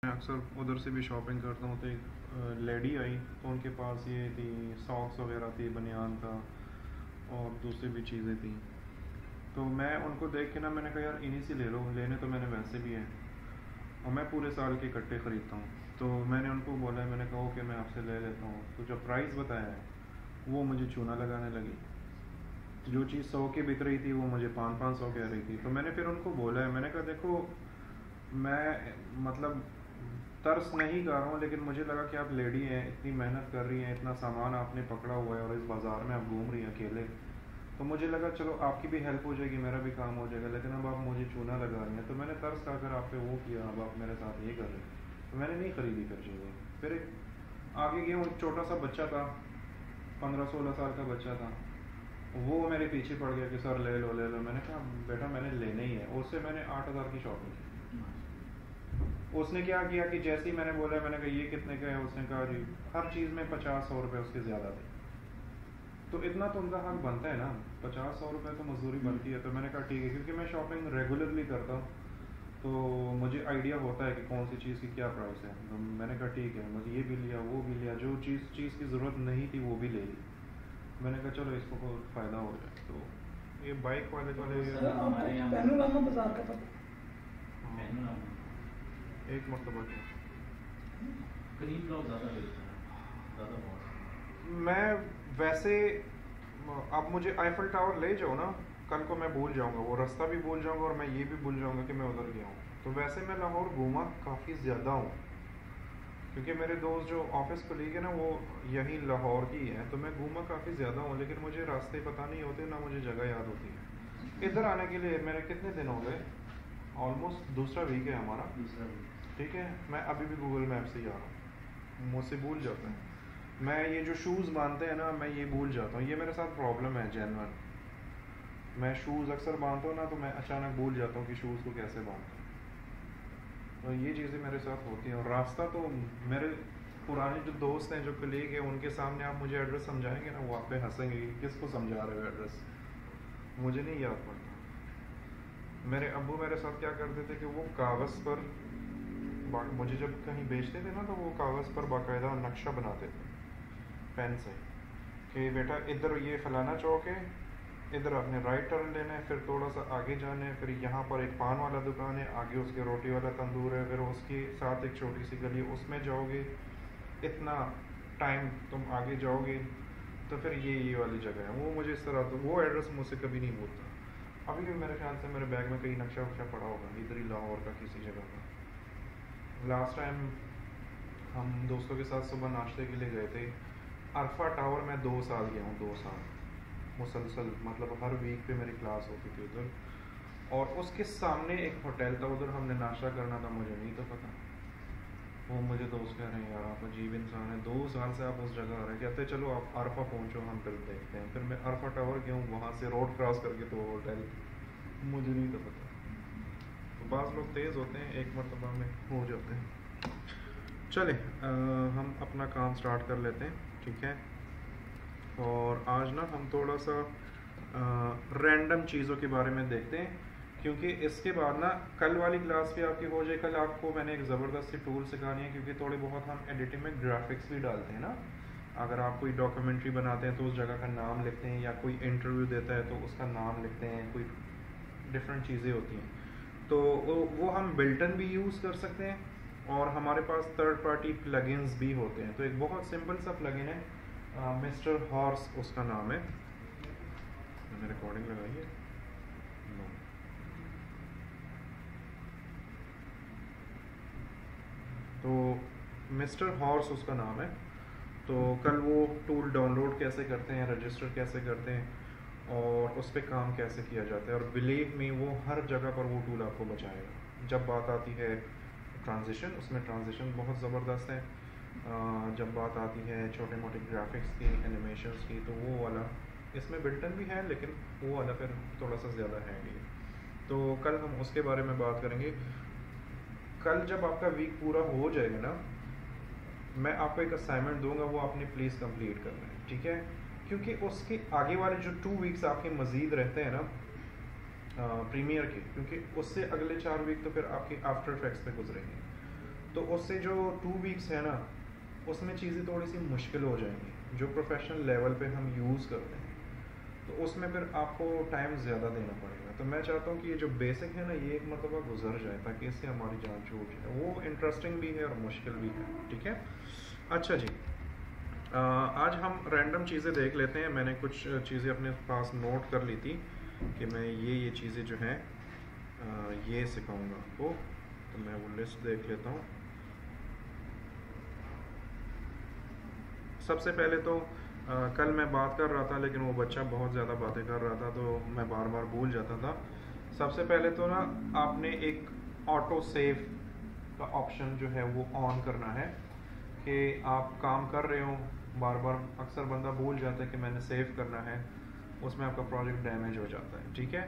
मैं अक्सर उधर से भी शॉपिंग करता हूँ, तो एक लेडी आई तो उनके पास ये थी, सॉक्स वगैरह थी, बनियान था और दूसरी भी चीज़ें थी। तो मैं उनको देख के ना मैंने कहा यार इन्हीं से ले लो, लेने तो मैंने वैसे भी है और मैं पूरे साल के इकट्ठे ख़रीदता हूँ। तो मैंने उनको बोला, मैंने कहा कि मैं आपसे ले लेता हूँ। तो जब प्राइस बताया है वो मुझे चूना लगाने लगी। जो चीज़ 100 की बिक रही थी वो मुझे 500 कह रही थी। तो मैंने फिर उनको बोला है, मैंने कहा देखो मैं मतलब तरस नहीं कर रहा हूँ, लेकिन मुझे लगा कि आप लेडी हैं, इतनी मेहनत कर रही हैं, इतना सामान आपने पकड़ा हुआ है और इस बाज़ार में आप घूम रही हैं अकेले, तो मुझे लगा चलो आपकी भी हेल्प हो जाएगी, मेरा भी काम हो जाएगा। लेकिन अब आप मुझे चूना लगा रही हैं, तो मैंने तरस खाकर आप पे वो किया, अब आप मेरे साथ ये कर रहे हैं। तो मैंने नहीं ख़रीदी फिर चीज़ें। फिर एक आगे गया, एक छोटा सा बच्चा था, 15-16 साल का बच्चा था, वो मेरे पीछे पड़ गया कि सर ले लो ले लो। मैंने कहा बेटा मैंने लेने ही है। उससे मैंने 8,000 की शॉपिंग की। उसने क्या किया कि जैसे ही मैंने बोला, मैंने कहा ये कितने का है, उसने कहा जी हर चीज़ में 50-100 रुपये उसके ज़्यादा थे। तो इतना तो उनका हक बनता है ना, 50-100 रुपये तो मजदूरी बनती है। तो मैंने कहा ठीक है, क्योंकि मैं शॉपिंग रेगुलरली करता हूँ तो मुझे आइडिया होता है कि कौन सी चीज़ की क्या प्राइस है। तो मैंने कहा ठीक है, मुझे ये भी लिया वो भी लिया, जो चीज़ की ज़रूरत नहीं थी वो भी ले ली। मैंने कहा चलो इसको कोई फ़ायदा हो जाए। तो ये बाइक वाले हमारे यहाँ बाजार का पता एक मरतबा क्या करीब लोग ज़्यादा लेते हैं, ज़्यादा बहुत। मैं वैसे अब मुझे आईफल टावर ले जाओ ना, कल को मैं भूल जाऊंगा, वो रास्ता भी भूल जाऊंगा और मैं ये भी भूल जाऊंगा कि मैं उधर गया हूँ। तो वैसे मैं लाहौर घूमा काफ़ी ज़्यादा हूँ, क्योंकि मेरे दोस्त जो ऑफिस कलीग है ना वो यही लाहौर की है, तो मैं घूमा काफ़ी ज़्यादा हूँ। लेकिन मुझे रास्ते पता नहीं होते, ना मुझे जगह याद होती है। इधर आने के लिए मेरे कितने दिन हो गए, ऑलमोस्ट दूसरा वीक है हमारा। दूसरा भी ठीक है, मैं अभी भी गूगल मैप से जा रहा हूँ, मुझसे भूल जाता है। मैं ये जो शूज़ बांधते हैं ना, मैं ये भूल जाता हूँ, ये मेरे साथ प्रॉब्लम है जेन्युइन। मैं शूज़ अक्सर बांधता हूँ ना, तो मैं अचानक भूल जाता हूँ कि शूज़ को कैसे बांधता हूँ। तो ये चीज़ें मेरे साथ होती हैं। और रास्ता तो मेरे पुराने जो दोस्त हैं, जो कलीग हैं, उनके सामने आप मुझे एड्रेस समझाएंगे ना, वो आप पे हंसेंगे कि किसको समझा रहे हो एड्रेस, मुझे नहीं याद पड़ता। मेरे अब्बू मेरे साथ क्या करते थे कि वो कागज़ पर मुझे जब कहीं बेचते थे ना, तो वो कागज़ पर बाकायदा नक्शा बनाते थे पेन से कि बेटा इधर ये फलाना चौक है, इधर आपने राइट टर्न लेना है, फिर थोड़ा सा आगे जाना है, फिर यहाँ पर एक पान वाला दुकान है, आगे उसके रोटी वाला तंदूर है, फिर उसके साथ एक छोटी सी गली, उसमें जाओगे इतना टाइम तुम आगे जाओगे तो फिर ये वाली जगह है। वो मुझे इस तरह, तो वो एड्रेस मुझसे कभी नहीं भूलता। अभी भी मेरे ख्याल से मेरे बैग में कहीं नक्शा वक्शा पड़ा होगा, इधर ही लाहौर का किसी जगह का। लास्ट टाइम हम दोस्तों के साथ सुबह नाश्ते के लिए गए थे अरफा टावर में, 2 साल गया हूँ, 2 साल मुसलसल, मतलब हर वीक पे मेरी क्लास होती थी उधर। और उसके सामने एक होटल था, उधर हमने नाश्ता करना था, मुझे नहीं तो पता। वो मुझे दोस्त कह रहे हैं यार आप अजीब इंसान है, 2 साल से आप उस जगह आ रहे हैं, कहते चलो आप अरफा पहुँचो, हम फिर देखते हैं। फिर मैं अरफा टावर गया हूँ, वहाँ से रोड क्रॉस करके तो होटल, मुझे नहीं तो पता। तो बाज़ लोग तेज़ होते हैं, एक मरतबा में हो जाते हैं। चले हम अपना काम स्टार्ट कर लेते हैं, ठीक है। और आज ना हम थोड़ा सा रैंडम चीज़ों के बारे में देखते हैं, क्योंकि इसके बाद ना कल वाली क्लास भी आपकी हो जाए। कल आपको मैंने एक ज़बरदस्त सी टूल सिखानी है, क्योंकि थोड़ी बहुत हम एडिटिंग में ग्राफिक्स भी डालते हैं ना। अगर आप कोई डॉक्यूमेंट्री बनाते हैं तो उस जगह का नाम लिखते हैं, या कोई इंटरव्यू देता है तो उसका नाम लिखते हैं, कोई डिफरेंट चीज़ें होती हैं। तो वो हम बिल्टन भी यूज़ कर सकते हैं, और हमारे पास थर्ड पार्टी प्लगइन्स भी होते हैं। तो एक बहुत सिंपल सा प्लगइन है, मिस्टर हॉर्स उसका नाम है। मैंने रिकॉर्डिंग लगाई है no. तो मिस्टर हॉर्स उसका नाम है। तो कल वो टूल डाउनलोड कैसे करते हैं, रजिस्टर कैसे करते हैं, और उस पर काम कैसे किया जाता है, और बिलीव मी वो हर जगह पर वो टूल आपको बचाएगा। जब बात आती है ट्रांजिशन, उसमें ट्रांजिशन बहुत ज़बरदस्त है। जब बात आती है छोटे मोटे ग्राफिक्स की, एनिमेशंस की, तो वो वाला इसमें बिल्टन भी है, लेकिन वो वाला फिर थोड़ा सा ज़्यादा हैंडी है। तो कल हम उसके बारे में बात करेंगे। कल जब आपका वीक पूरा हो जाएगा ना, मैं आपको एक असाइनमेंट दूंगा, वो आपने प्लीज़ कंप्लीट करना है, ठीक है। क्योंकि उसके आगे वाले जो 2 वीक्स आपके मज़ीद रहते हैं ना प्रीमियर के, क्योंकि उससे अगले 4 वीक तो फिर आपके आफ्टर इफेक्ट्स पे गुजरेंगे। तो उससे जो 2 वीक्स है ना, उसमें चीज़ें थोड़ी सी मुश्किल हो जाएंगी जो प्रोफेशनल लेवल पे हम यूज़ करते हैं, तो उसमें फिर आपको टाइम ज़्यादा देना पड़ेगा। तो मैं चाहता हूँ कि ये जो बेसिक है ना, ये एक मरतबा गुजर जाए ताकि इससे हमारी जान छूट जाए। वो इंटरेस्टिंग भी है और मुश्किल भी है, ठीक है। अच्छा जी, आज हम रैंडम चीज़ें देख लेते हैं। मैंने कुछ चीज़ें अपने पास नोट कर ली थी कि मैं ये चीज़ें जो हैं ये सिखाऊंगा आपको, तो मैं वो लिस्ट देख लेता हूँ। सबसे पहले तो कल मैं बात कर रहा था लेकिन वो बच्चा बहुत ज़्यादा बातें कर रहा था तो मैं बार बार भूल जाता था। सबसे पहले तो ना आपने एक ऑटो सेव का ऑप्शन जो है वो ऑन करना है कि आप काम कर रहे हो, बार बार अक्सर बंदा भूल जाता है कि मैंने सेव करना है, उसमें आपका प्रोजेक्ट डैमेज हो जाता है, ठीक है।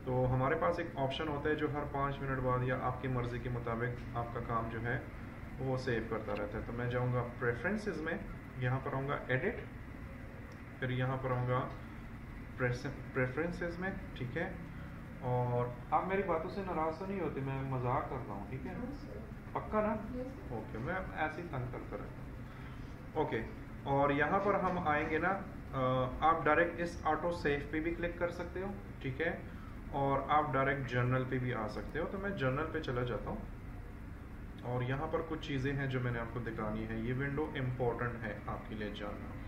तो हमारे पास एक ऑप्शन होता है जो हर 5 मिनट बाद या आपकी मर्ज़ी के मुताबिक आपका काम जो है वो सेव करता रहता है। तो मैं जाऊँगा प्रेफरेंसेस में, यहाँ पर आऊँगा एडिट, फिर यहाँ पर आऊँगा प्रेफरेंसेस में, ठीक है। और आप मेरी बातों से नाराज़ तो नहीं होती, मैं मजाक कर रहा हूँ, ठीक है, पक्का ना? ओके, मैं ऐसे ही तंग करता रहता हूँ। ओके, और यहाँ पर हम आएंगे ना, आप डायरेक्ट इस ऑटो सेव पे भी क्लिक कर सकते हो, ठीक है, और आप डायरेक्ट जर्नल पे भी आ सकते हो। तो मैं जर्नल पे चला जाता हूँ और यहाँ पर कुछ चीज़ें हैं जो मैंने आपको दिखानी है। ये विंडो इम्पोर्टेंट है आपके लिए जानना।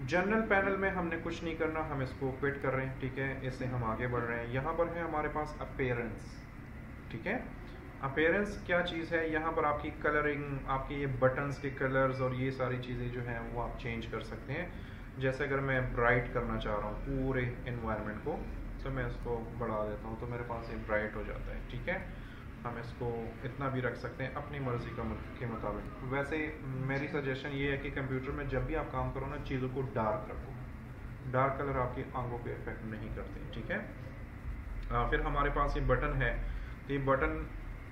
जनरल पैनल में हमने कुछ नहीं करना, हम इसको क्विट कर रहे हैं, ठीक है, इससे हम आगे बढ़ रहे हैं। यहाँ पर है हमारे पास अपीयरेंस, ठीक है। अपीयरेंस क्या चीज़ है? यहाँ पर आपकी कलरिंग, आपके ये बटन्स के कलर्स और ये सारी चीज़ें जो हैं वो आप चेंज कर सकते हैं। जैसे अगर मैं ब्राइट करना चाह रहा हूँ पूरे इन्वायरमेंट को, तो मैं इसको बढ़ा देता हूँ तो मेरे पास ये ब्राइट हो जाता है, ठीक है। हम इसको इतना भी रख सकते हैं अपनी मर्ज़ी के मुताबिक। वैसे मेरी सजेशन ये है कि कंप्यूटर में जब भी आप काम करो ना, चीज़ों को डार्क रखो। डार्क कलर आपकी आंखों पे इफेक्ट नहीं करते, ठीक है। फिर हमारे पास ये बटन है, तो ये बटन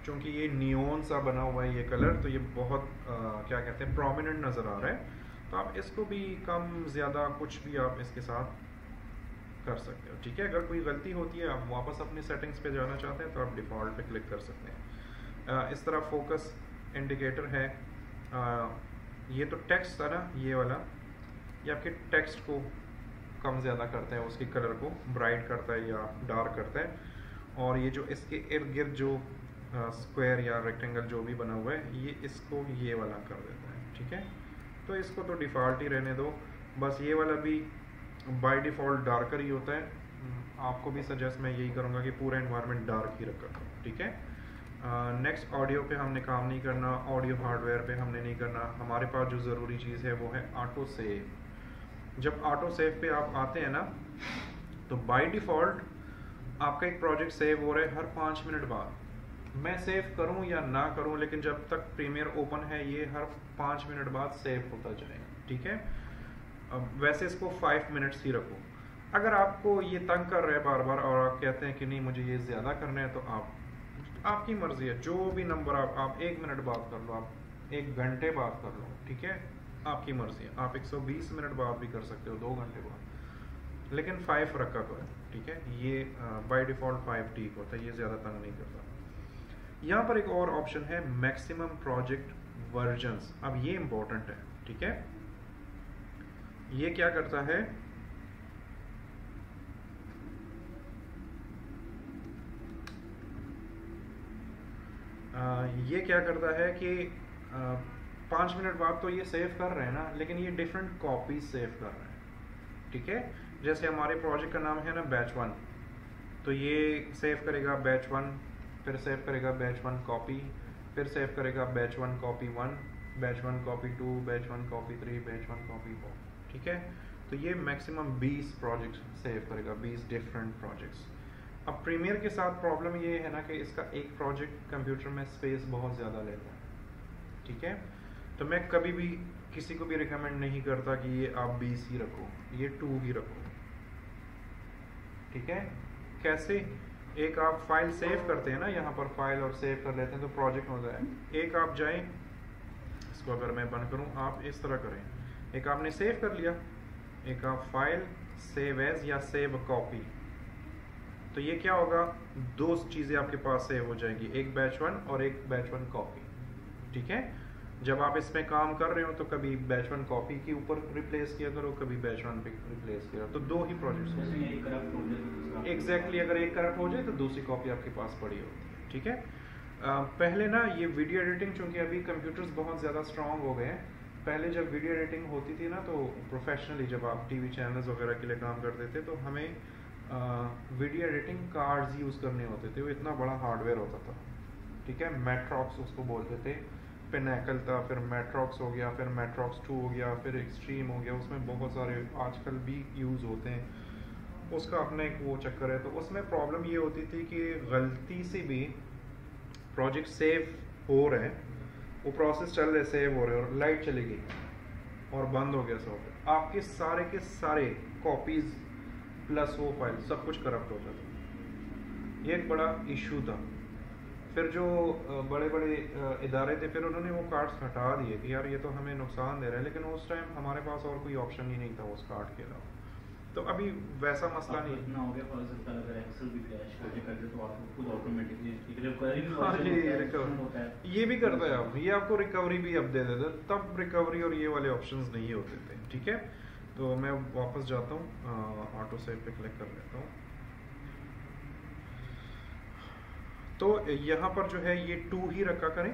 चूँकि ये नियोन सा बना हुआ है ये कलर, तो ये बहुत क्या कहते हैं, प्रोमिनेंट नज़र आ रहा है। तो आप इसको भी कम ज़्यादा कुछ भी आप इसके साथ कर सकते हो, ठीक है। अगर कोई गलती होती है, आप वापस अपनी सेटिंग्स पे जाना चाहते हैं तो आप डिफ़ॉल्ट पे क्लिक कर सकते हैं। इस तरह फोकस इंडिकेटर है। ये तो टेक्स्ट था ना, ये वाला, ये आपके टेक्स्ट को कम ज़्यादा करता है, उसके कलर को ब्राइट करता है या डार्क करता है। और ये जो इसके इर्द गिर्द जो स्क्वायर या रेक्टेंगल जो भी बना हुआ है, ये इसको ये वाला कर देता है, ठीक है। तो इसको तो डिफ़ॉल्ट ही रहने दो। बस ये वाला भी बाय डिफ़ॉल्ट डार्कर ही होता है। आपको भी सजेस्ट मैं यही करूँगा कि पूरा एनवायरनमेंट डार्क ही रखा करो, ठीक है। नेक्स्ट, ऑडियो पे हमने काम नहीं करना, ऑडियो हार्डवेयर पे हमने नहीं करना। हमारे पास जो ज़रूरी चीज़ है वो है ऑटो सेव। जब ऑटो सेव पे आप आते हैं ना, तो बाय डिफ़ॉल्ट आपका एक प्रोजेक्ट सेव हो रहा है हर 5 मिनट बाद। मैं सेव करूं या ना करूं, लेकिन जब तक प्रीमियर ओपन है ये हर 5 मिनट बाद सेव होता जाएगा, ठीक है। अब वैसे इसको 5 मिनट्स ही रखो। अगर आपको ये तंग कर रहा है बार बार और आप कहते हैं कि नहीं मुझे ये ज़्यादा करना है, तो आपकी मर्ज़ी है, जो भी नंबर आप 1 मिनट बात कर लो, आप 1 घंटे बात कर लो, ठीक है, आपकी मर्ज़ी है। आप 120 मिनट बात भी कर सकते हो, 2 घंटे बाद, लेकिन 5 रखा करो, ठीक है। ये बाय डिफ़ॉल्ट 5 ठीक होता है, ये ज़्यादा तंग नहीं करता। यहाँ पर एक और ऑप्शन है मैक्सिमम प्रोजेक्ट वर्जन्स। अब ये इंपॉर्टेंट है, ठीक है। ये क्या करता है, ये क्या करता है कि 5 मिनट बाद तो ये सेव कर रहे हैं ना, लेकिन ये डिफरेंट कॉपीज सेव कर रहे हैं, ठीक है। जैसे हमारे प्रोजेक्ट का नाम है ना बैच 1, तो ये सेव करेगा बैच 1, फिर सेव करेगा बैच 1 कॉपी, फिर सेव करेगा batch 1 copy 1, batch 1 copy 2, batch 1 copy 3, batch 1 copy 4, ठीक है। तो ये मैक्सिमम 20 प्रोजेक्ट सेव करेगा, 20 डिफरेंट प्रोजेक्ट्स। अब प्रीमियर के साथ प्रॉब्लम ये है ना कि इसका एक प्रोजेक्ट कंप्यूटर में स्पेस बहुत ज़्यादा लेता है, ठीक है। तो मैं कभी भी किसी को भी रिकमेंड नहीं करता कि ये आप 20 ही रखो, ये 2 ही रखो, ठीक है। कैसे? एक आप फाइल सेव करते हैं ना, यहाँ पर फाइल और सेव कर लेते हैं तो प्रोजेक्ट होता है। एक आप जाएं, इसको अगर मैं बंद करूँ, आप इस तरह करें, एक आपने सेव कर लिया, एक आप फाइल सेव एज या सेव कॉपी, तो ये क्या होगा, दो चीज़ें आपके पास सेव हो जाएगी, एक बैच 1 और एक बैच 1 कॉपी। ठीक है, जब आप इसमें काम कर रहे हो तो कभी बैच 1 कॉपी के ऊपर रिप्लेस किया करो, कभी बैच 1 पे रिप्लेस किया, तो दो ही प्रोजेक्ट्स हो। एग्जैक्टली, अगर एक करप्ट हो जाए तो दूसरी कॉपी आपके पास पड़ी होती है। ठीक है, पहले ना ये वीडियो एडिटिंग, चूंकि अभी कंप्यूटर्स बहुत ज़्यादा स्ट्रांग हो गए हैं, पहले जब वीडियो एडिटिंग होती थी ना तो प्रोफेशनली जब आप टीवी चैनल्स वगैरह के लिए काम करते थे तो हमें वीडियो एडिटिंग कार्ड्स यूज़ करने होते थे, वो इतना बड़ा हार्डवेयर होता था। ठीक है, मैट्रॉक्स उसको बोलते थे, पिनैकल था, फिर मैट्रॉक्स हो गया, फिर मैट्रॉक्स 2 हो गया, फिर एक्सट्रीम हो गया, उसमें बहुत सारे आजकल भी यूज़ होते हैं, उसका अपना एक वो चक्कर है। तो उसमें प्रॉब्लम ये होती थी कि गलती से भी प्रोजेक्ट सेव हो रहे हैं, वो प्रोसेस चल रहे, सेव हो रहे और लाइट चली गई और बंद हो गया सॉफ्टवेयर, आपके सारे के सारे कॉपीज प्लस वो फाइल सब कुछ करप्ट हो जाता। ये एक बड़ा इशू था। फिर जो बड़े बड़े इदारे थे, फिर उन्होंने वो कार्ड्स हटा दिए कि यार ये तो हमें नुकसान दे रहा है, लेकिन उस टाइम हमारे पास और कोई ऑप्शन ही नहीं था उस कार्ड के अलावा। तो अभी वैसा मसला नहीं इतना हो गया, फॉर एग्जांपल अगर एक्सेल भी क्रैश कर दे तो आपको खुद ऑटोमेटिकली रिकवरी भी होता है, ये भी करता है। आप ये आपको रिकवरी भी अब दे देता, तब रिकवरी और ये वाले ऑप्शंस नहीं होते थे। ठीक है, तो मैं वापस जाता हूँ, ऑटो सेव पे क्लिक कर लेता हूँ। तो यहाँ पर जो है ये 2 ही रखा करें।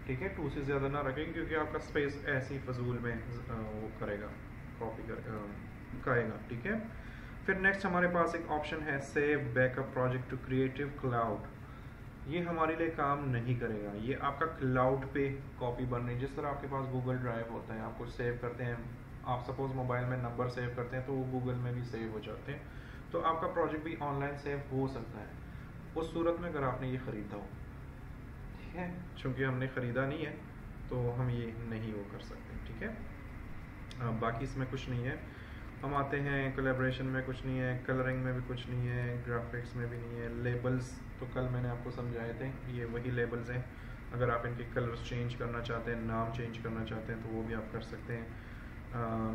ठीक है, 2 से ज़्यादा ना रखें क्योंकि आपका स्पेस ऐसी फजूल में वो करेगा, कॉपी कर खाएगा। ठीक है, फिर नेक्स्ट हमारे पास एक ऑप्शन है save backup project to creative cloud. ये हमारे लिए काम नहीं करेगा, ये आपका क्लाउड पे कॉपी बन रही है। जिस तरह आपके पास गूगल ड्राइव होता है, आप कुछ सेव करते हैं, आप सपोज मोबाइल में नंबर सेव करते हैं तो वो गूगल में भी सेव हो जाते हैं, तो आपका प्रोजेक्ट भी ऑनलाइन सेव हो सकता है उस सूरत में अगर आपने ये ख़रीदा हो। ठीक है, चूँकि हमने ख़रीदा नहीं है तो हम ये नहीं वो कर सकते। ठीक है, बाकी इसमें कुछ नहीं है। हम आते हैं कोलैबोरेशन में, कुछ नहीं है, कलरिंग में भी कुछ नहीं है, ग्राफिक्स में भी नहीं है, लेबल्स तो कल मैंने आपको समझाए थे, ये वही लेबल्स हैं। अगर आप इनके कलर्स चेंज करना चाहते हैं, नाम चेंज करना चाहते हैं तो वो भी आप कर सकते हैं।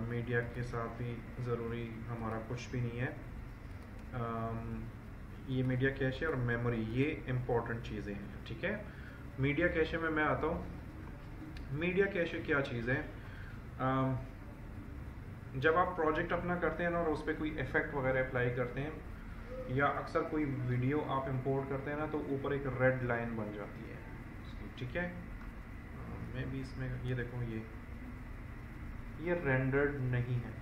मीडिया के साथ भी ज़रूरी हमारा कुछ भी नहीं है। ये मीडिया कैशे और मेमोरी, ये इम्पोर्टेंट चीज़ें हैं। ठीक है, मीडिया कैशे में मैं आता हूँ। मीडिया कैशे क्या चीज़ है, जब आप प्रोजेक्ट अपना करते हैं ना और उस पर कोई इफेक्ट वगैरह अप्लाई करते हैं या अक्सर कोई वीडियो आप इंपोर्ट करते हैं ना तो ऊपर एक रेड लाइन बन जाती है। ठीक है, मैं भी इसमें ये देखो, ये रेंडर्ड नहीं है।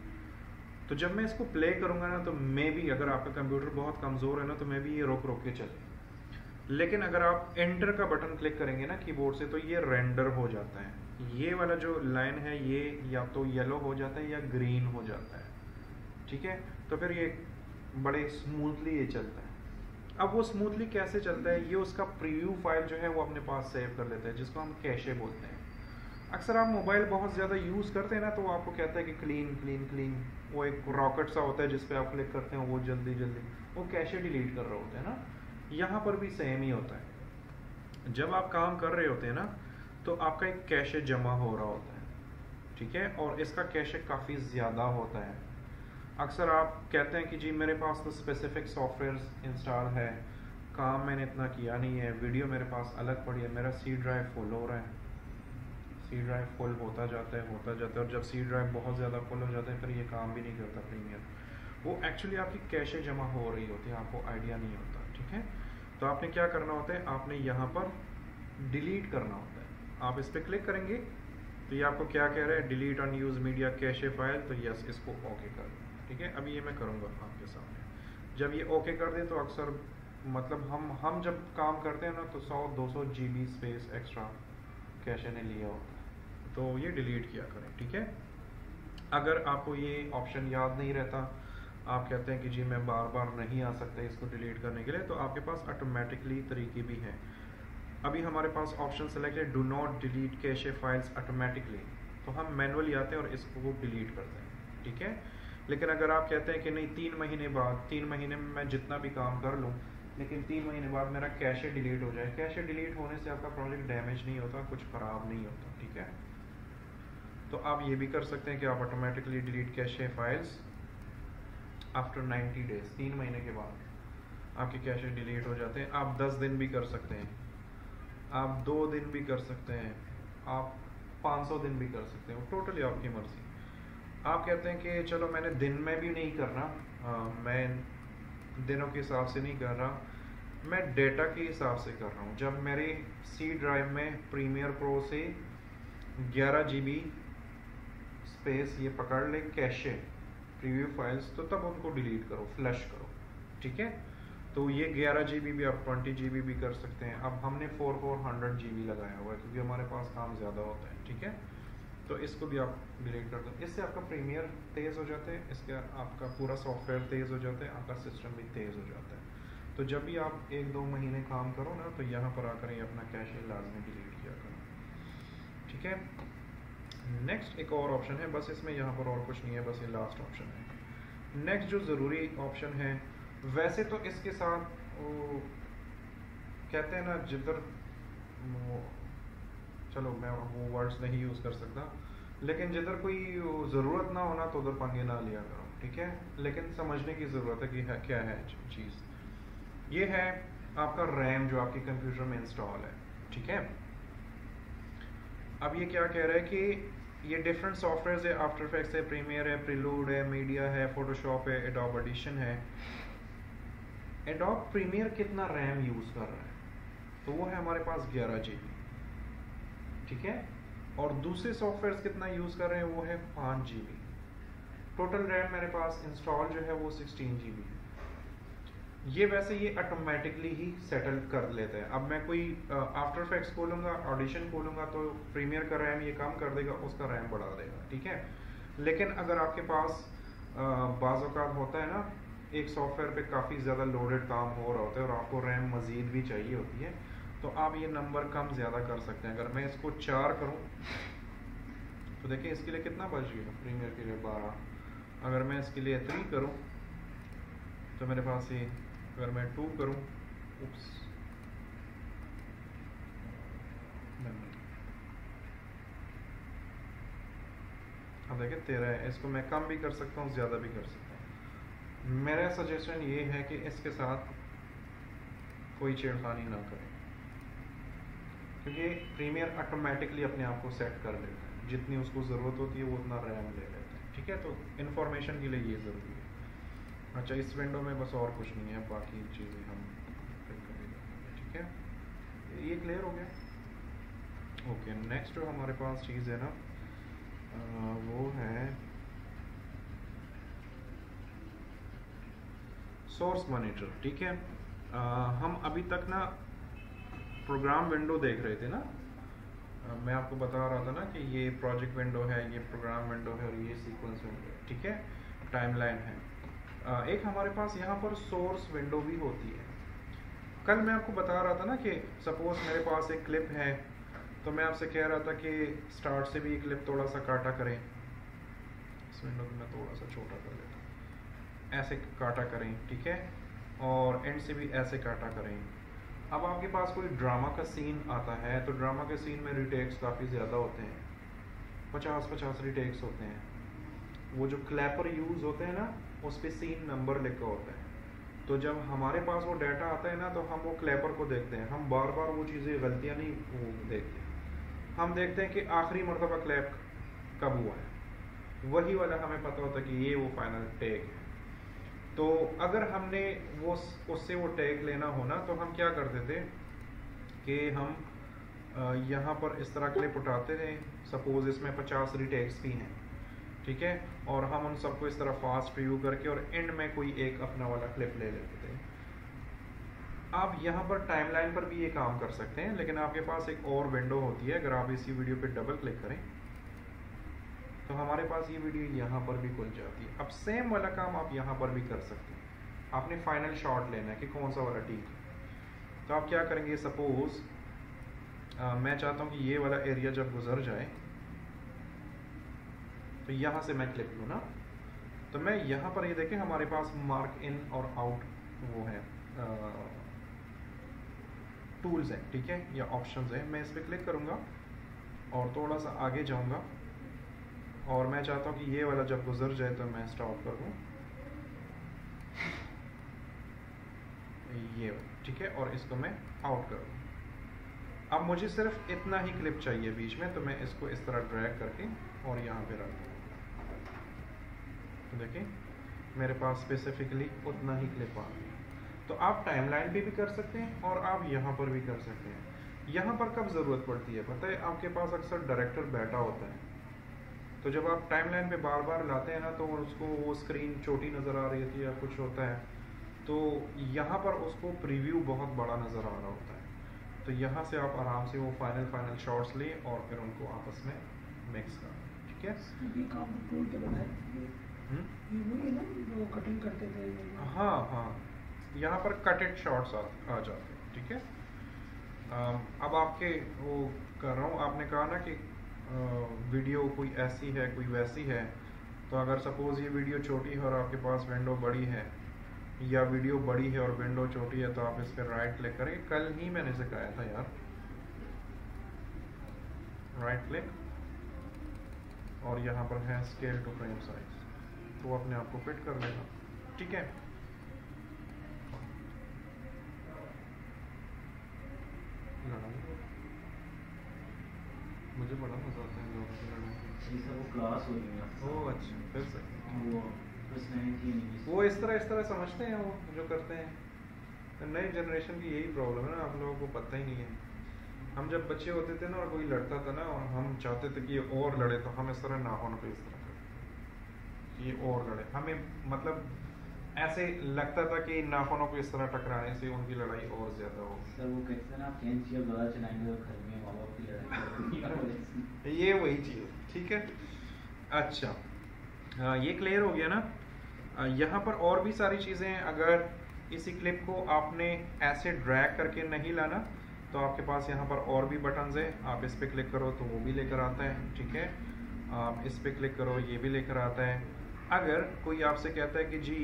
तो जब मैं इसको प्ले करूँगा ना तो मे भी, अगर आपका कंप्यूटर बहुत कमज़ोर है ना तो मे भी ये रोक के चले, लेकिन अगर आप एंटर का बटन क्लिक करेंगे ना कीबोर्ड से तो ये रेंडर हो जाता है। ये वाला जो लाइन है ये या तो येलो हो जाता है या ग्रीन हो जाता है। ठीक है, तो फिर ये बड़े स्मूथली ये चलता है। अब वो स्मूथली कैसे चलता है, ये उसका प्रीव्यू फाइल जो है वो अपने पास सेव कर लेता है, जिसको हम कैशे बोलते हैं। अक्सर आप मोबाइल बहुत ज़्यादा यूज़ करते हैं ना तो वो आपको कहता है कि क्लीन क्लीन क्लीन, वो एक रॉकेट सा होता है जिस पे आप क्लिक करते हैं वो जल्दी जल्दी वो कैशे डिलीट कर रहे होते हैं ना। यहाँ पर भी सेम ही होता है, जब आप काम कर रहे होते हैं ना तो आपका एक कैशे जमा हो रहा होता है। ठीक है, और इसका कैशे काफ़ी ज़्यादा होता है। अक्सर आप कहते हैं कि जी मेरे पास तो स्पेसिफिक सॉफ्टवेयर इंस्टॉल है, काम मैंने इतना किया नहीं है, वीडियो मेरे पास अलग पड़ी है, मेरा सी ड्राइव फुल हो रहा है। सी ड्राइव फुल होता जाता है और जब सी ड्राइव बहुत ज़्यादा फुल हो जाता है फिर ये काम भी नहीं करता प्रीमियर। वो एक्चुअली आपकी कैशे जमा हो रही होती है, आपको आइडिया नहीं होता। ठीक है, तो आपने क्या करना होता है, आपने यहाँ पर डिलीट करना होता है। आप इस पर क्लिक करेंगे तो ये आपको क्या कह रहा है, delete unused media cache file, तो यस इसको ओके कर दें। ठीक है, अभी ये मैं करूँगा आपके सामने। जब ये ओके कर दे तो अक्सर मतलब हम जब काम करते हैं ना तो 100-200 GB स्पेस एक्स्ट्रा कैशे ने लिया होता है, तो ये डिलीट किया करें। ठीक है, अगर आपको ये ऑप्शन याद नहीं रहता, आप कहते हैं कि जी मैं बार बार नहीं आ सकता इसको डिलीट करने के लिए, तो आपके पास ऑटोमेटिकली तरीके भी हैं। अभी हमारे पास ऑप्शन सेलेक्ट है do not delete cache files automatically, तो हम मैनुअली आते हैं और इसको डिलीट करते हैं। ठीक है, लेकिन अगर आप कहते हैं कि नहीं 3 महीने बाद, 3 महीने में मैं जितना भी काम कर लूँ लेकिन 3 महीने बाद मेरा कैशे डिलीट हो जाए, कैशे डिलीट होने से आपका प्रोजेक्ट डैमेज नहीं होता, कुछ ख़राब नहीं होता। ठीक है, तो आप ये भी कर सकते हैं कि आप automatically delete cache files after 90 days, 3 महीने के बाद। आपके कैशे डिलीट हो जाते हैं। आप 10 दिन भी कर सकते हैं, आप 2 दिन भी कर सकते हैं, आप 500 दिन भी कर सकते हैं, टोटली आपकी मर्जी। आप कहते हैं कि चलो मैंने दिन में भी नहीं करना, मैं दिनों के हिसाब से नहीं कर रहा, मैं डेटा के हिसाब से कर रहा हूँ। जब मेरे सी ड्राइव में प्रीमियर प्रो से 11 GB स्पेस ये पकड़ ले कैशे प्रीव्यू फाइल्स, तो तब उनको डिलीट करो, फ्लश करो, ठीक है। तो ये 11 GB भी आप 20 GB भी कर सकते हैं। अब हमने 400 GB लगाया हुआ है क्योंकि हमारे पास काम ज़्यादा होता है, ठीक है। तो इसको भी आप डिलीट कर दो। इससे आपका प्रीमियर तेज़ हो जाता है, इसके आपका पूरा सॉफ्टवेयर तेज़ हो जाता है, आपका सिस्टम भी तेज़ हो जाता है। तो जब भी आप 1-2 महीने काम करो ना, तो यहाँ पर आकर ये अपना कैशे लाजमी डिलीट किया करो, ठीक है। नेक्स्ट एक और ऑप्शन है, बस इसमें यहाँ पर और कुछ नहीं है, बस ये लास्ट ऑप्शन है। नेक्स्ट जो ज़रूरी ऑप्शन है, वैसे तो इसके साथ वो कहते हैं ना जिधर, चलो मैं वो वर्ड्स नहीं यूज़ कर सकता, लेकिन जिधर कोई ज़रूरत ना होना तो उधर पंगे ना लिया करो, ठीक है। लेकिन समझने की ज़रूरत है कि क्या है चीज़। ये है आपका रैम जो आपके कंप्यूटर में इंस्टॉल है, ठीक है। अब ये क्या कह रहा है कि ये डिफरेंट सॉफ्टवेयर है, आफ्टर इफेक्ट्स है, प्रीमियर है, प्रीलूड है, मीडिया है, फोटोशॉप है, एडोब एडिशन है। एडोब प्रीमियर कितना रैम यूज़ कर रहा है, तो वो है हमारे पास 11 GB, ठीक है। और दूसरे सॉफ्टवेयर कितना यूज़ कर रहे हैं, वो है 5 GB। टोटल रैम मेरे पास इंस्टॉल जो है वो 16 GB है। ये वैसे ये ऑटोमेटिकली ही सेटल कर लेता है। अब मैं कोई आफ्टर इफेक्ट्स खोलूँगा, ऑडिशन खोलूँगा, तो प्रीमियर का रैम ये कम कर देगा, उसका रैम बढ़ा देगा, ठीक है। लेकिन अगर आपके पास बाज़ औक़ात होता है ना, एक सॉफ्टवेयर पे काफ़ी ज़्यादा लोडेड काम हो रहा होता है और आपको रैम मज़ीद भी चाहिए होती है, तो आप ये नंबर कम ज़्यादा कर सकते हैं। अगर मैं इसको 4 करूँ तो देखिए इसके लिए कितना बच गया, प्रीमियर के लिए 12। अगर मैं इसके लिए 3 करूँ तो मेरे पास ये, अगर मैं 2 करूँ, उप्स, अब देखिए 13 है। इसको मैं कम भी कर सकता हूँ, ज़्यादा भी कर सकता हूँ। मेरा सजेशन ये है कि इसके साथ कोई छेड़खानी ना करें, क्योंकि प्रीमियर ऑटोमेटिकली अपने आप को सेट कर लेता है, जितनी उसको ज़रूरत होती है वो उतना रैम ले लेता है, ठीक है। तो इन्फॉर्मेशन के लिए ये ज़रूरी है। अच्छा, इस विंडो में बस और कुछ नहीं है, बाकी चीज़ें हम फिर करेंगे, ठीक है। ये क्लियर हो गया। ओके, नेक्स्ट जो हमारे पास चीज़ है ना, वो है सोर्स मॉनिटर, ठीक है। हम अभी तक ना प्रोग्राम विंडो देख रहे थे ना, मैं आपको बता रहा था ना कि ये प्रोजेक्ट विंडो है, ये प्रोग्राम विंडो है और ये सीक्वेंस विंडो है, ठीक है, टाइमलाइन है। एक हमारे पास यहाँ पर सोर्स विंडो भी होती है। कल मैं आपको बता रहा था ना कि सपोज मेरे पास एक क्लिप है, तो मैं आपसे कह रहा था कि स्टार्ट से भी ये क्लिप थोड़ा सा काटा करें। इस विंडो को मैं थोड़ा सा छोटा कर लेता हूँ, ऐसे काटा करें, ठीक है, और एंड से भी ऐसे काटा करें। अब आपके पास कोई ड्रामा का सीन आता है, तो ड्रामा के सीन में रिटेक्स काफ़ी ज़्यादा होते हैं, 50-50 रिटेक्स होते हैं। वो जो क्लैपर यूज़ होते हैं ना, उस पर सीन नंबर लिखा होता है। तो जब हमारे पास वो डाटा आता है ना, तो हम वो क्लैपर को देखते हैं, हम बार बार वो चीज़ें गलतियाँ नहीं देखते, हम देखते हैं कि आखिरी मरतबा क्लैप कब हुआ है, वही वाला हमें पता होता है कि ये वो फाइनल टेक है। तो अगर हमने वो उससे वो टैग लेना होना, तो हम क्या करते थे कि हम यहाँ पर इस तरह क्लिप उठाते थे, सपोज इसमें 50 रिटेक्स भी हैं, ठीक है, और हम उन सबको इस तरह फास्ट प्रीव्यू करके और एंड में कोई एक अपना वाला क्लिप ले लेते थे। आप यहाँ पर टाइमलाइन पर भी ये काम कर सकते हैं, लेकिन आपके पास एक और विंडो होती है। अगर आप इसी वीडियो पे डबल क्लिक करें तो हमारे पास ये वीडियो यहाँ पर भी खुल जाती है। अब सेम वाला काम आप यहाँ पर भी कर सकते हैं। आपने फाइनल शॉट लेना है कि कौन सा वाला ठीक है, तो आप क्या करेंगे, सपोज मैं चाहता हूँ कि ये वाला एरिया जब गुजर जाए, तो यहाँ से मैं क्लिक लूँ ना, तो मैं यहाँ पर ये देखें हमारे पास मार्क इन और आउट वो है टूल्स हैं, ठीक है, या ऑप्शंस हैं। मैं इस पर क्लिक करूँगा और थोड़ा सा आगे जाऊँगा और मैं चाहता हूँ कि ये वाला जब गुजर जाए तो मैं स्टॉप कर दूँ। ये, ठीक है, और इसको मैं आउट कर दूँ। अब मुझे सिर्फ इतना ही क्लिप चाहिए बीच में, तो मैं इसको इस तरह ड्रैग करके और यहाँ पे रख दूँ। तो देखिए मेरे पास स्पेसिफिकली उतना ही क्लिप आ गया। तो आप टाइमलाइन पे भी कर सकते हैं और आप यहाँ पर भी कर सकते हैं। यहाँ पर कब ज़रूरत पड़ती है पता है, आपके पास अक्सर डायरेक्टर बैठा होता है, तो जब आप टाइमलाइन पे बार बार लाते हैं ना तो उसको वो स्क्रीन छोटी नज़र आ रही होती है या कुछ होता है, तो यहाँ पर उसको प्रीव्यू बहुत बड़ा नज़र आ रहा होता है। तो यहाँ से आप आराम से वो फाइनल शॉट्स लें और फिर उनको आपस में मिक्स कर, ठीक है। ये काम टूल के बनाए ये वही ना जो कटिंग करते थे। हाँ हाँ, यहाँ पर कटेड शॉट्स आ जाते हैं, ठीक है। अब आपके वो कर रहा हूँ, आपने कहा ना कि वीडियो कोई ऐसी है कोई वैसी है, तो अगर सपोज़ ये वीडियो छोटी है और आपके पास विंडो बड़ी है, या वीडियो बड़ी है और विंडो छोटी है, तो आप इस पर राइट क्लिक करें। कल ही मैंने सिखाया था यार, राइट क्लिक और यहाँ पर है स्केल टू फ्रेम साइज, तो वो अपने आप को फिट कर लेगा, ठीक है। मुझे बड़ा मजा आता है लोगों से लड़ने। वो क्लास हो रही है। ओह अच्छा, फिर से वो इस तरह समझते हैं वो जो करते हैं। नई जनरेशन की यही प्रॉब्लम है ना, आप लोगों को पता ही नहीं है। हम जब बच्चे होते थे ना और कोई लड़ता था ना और हम चाहते थे कि ये और लड़े, तो हम इस तरह ना होने पे इस तरह करते, ये और लड़े। हमें मतलब ऐसे लगता था कि नाखूनों को इस तरह टकराने से उनकी लड़ाई और ज्यादा हो। सर वो कहते हैं ना, कैंची अब ज़्यादा चलाएंगे तो घर में माँ बाप की लड़ाई ये वही चीज़, ठीक है। अच्छा ये क्लियर हो गया ना। यहाँ पर और भी सारी चीज़ें हैं। अगर इसी क्लिप को आपने ऐसे ड्रैग करके नहीं लाना तो आपके पास यहाँ पर और भी बटन्स है, आप इस पर क्लिक करो तो वो भी लेकर आता है, ठीक है। आप इस पर क्लिक करो, ये भी लेकर आता है। अगर कोई आपसे कहता है कि जी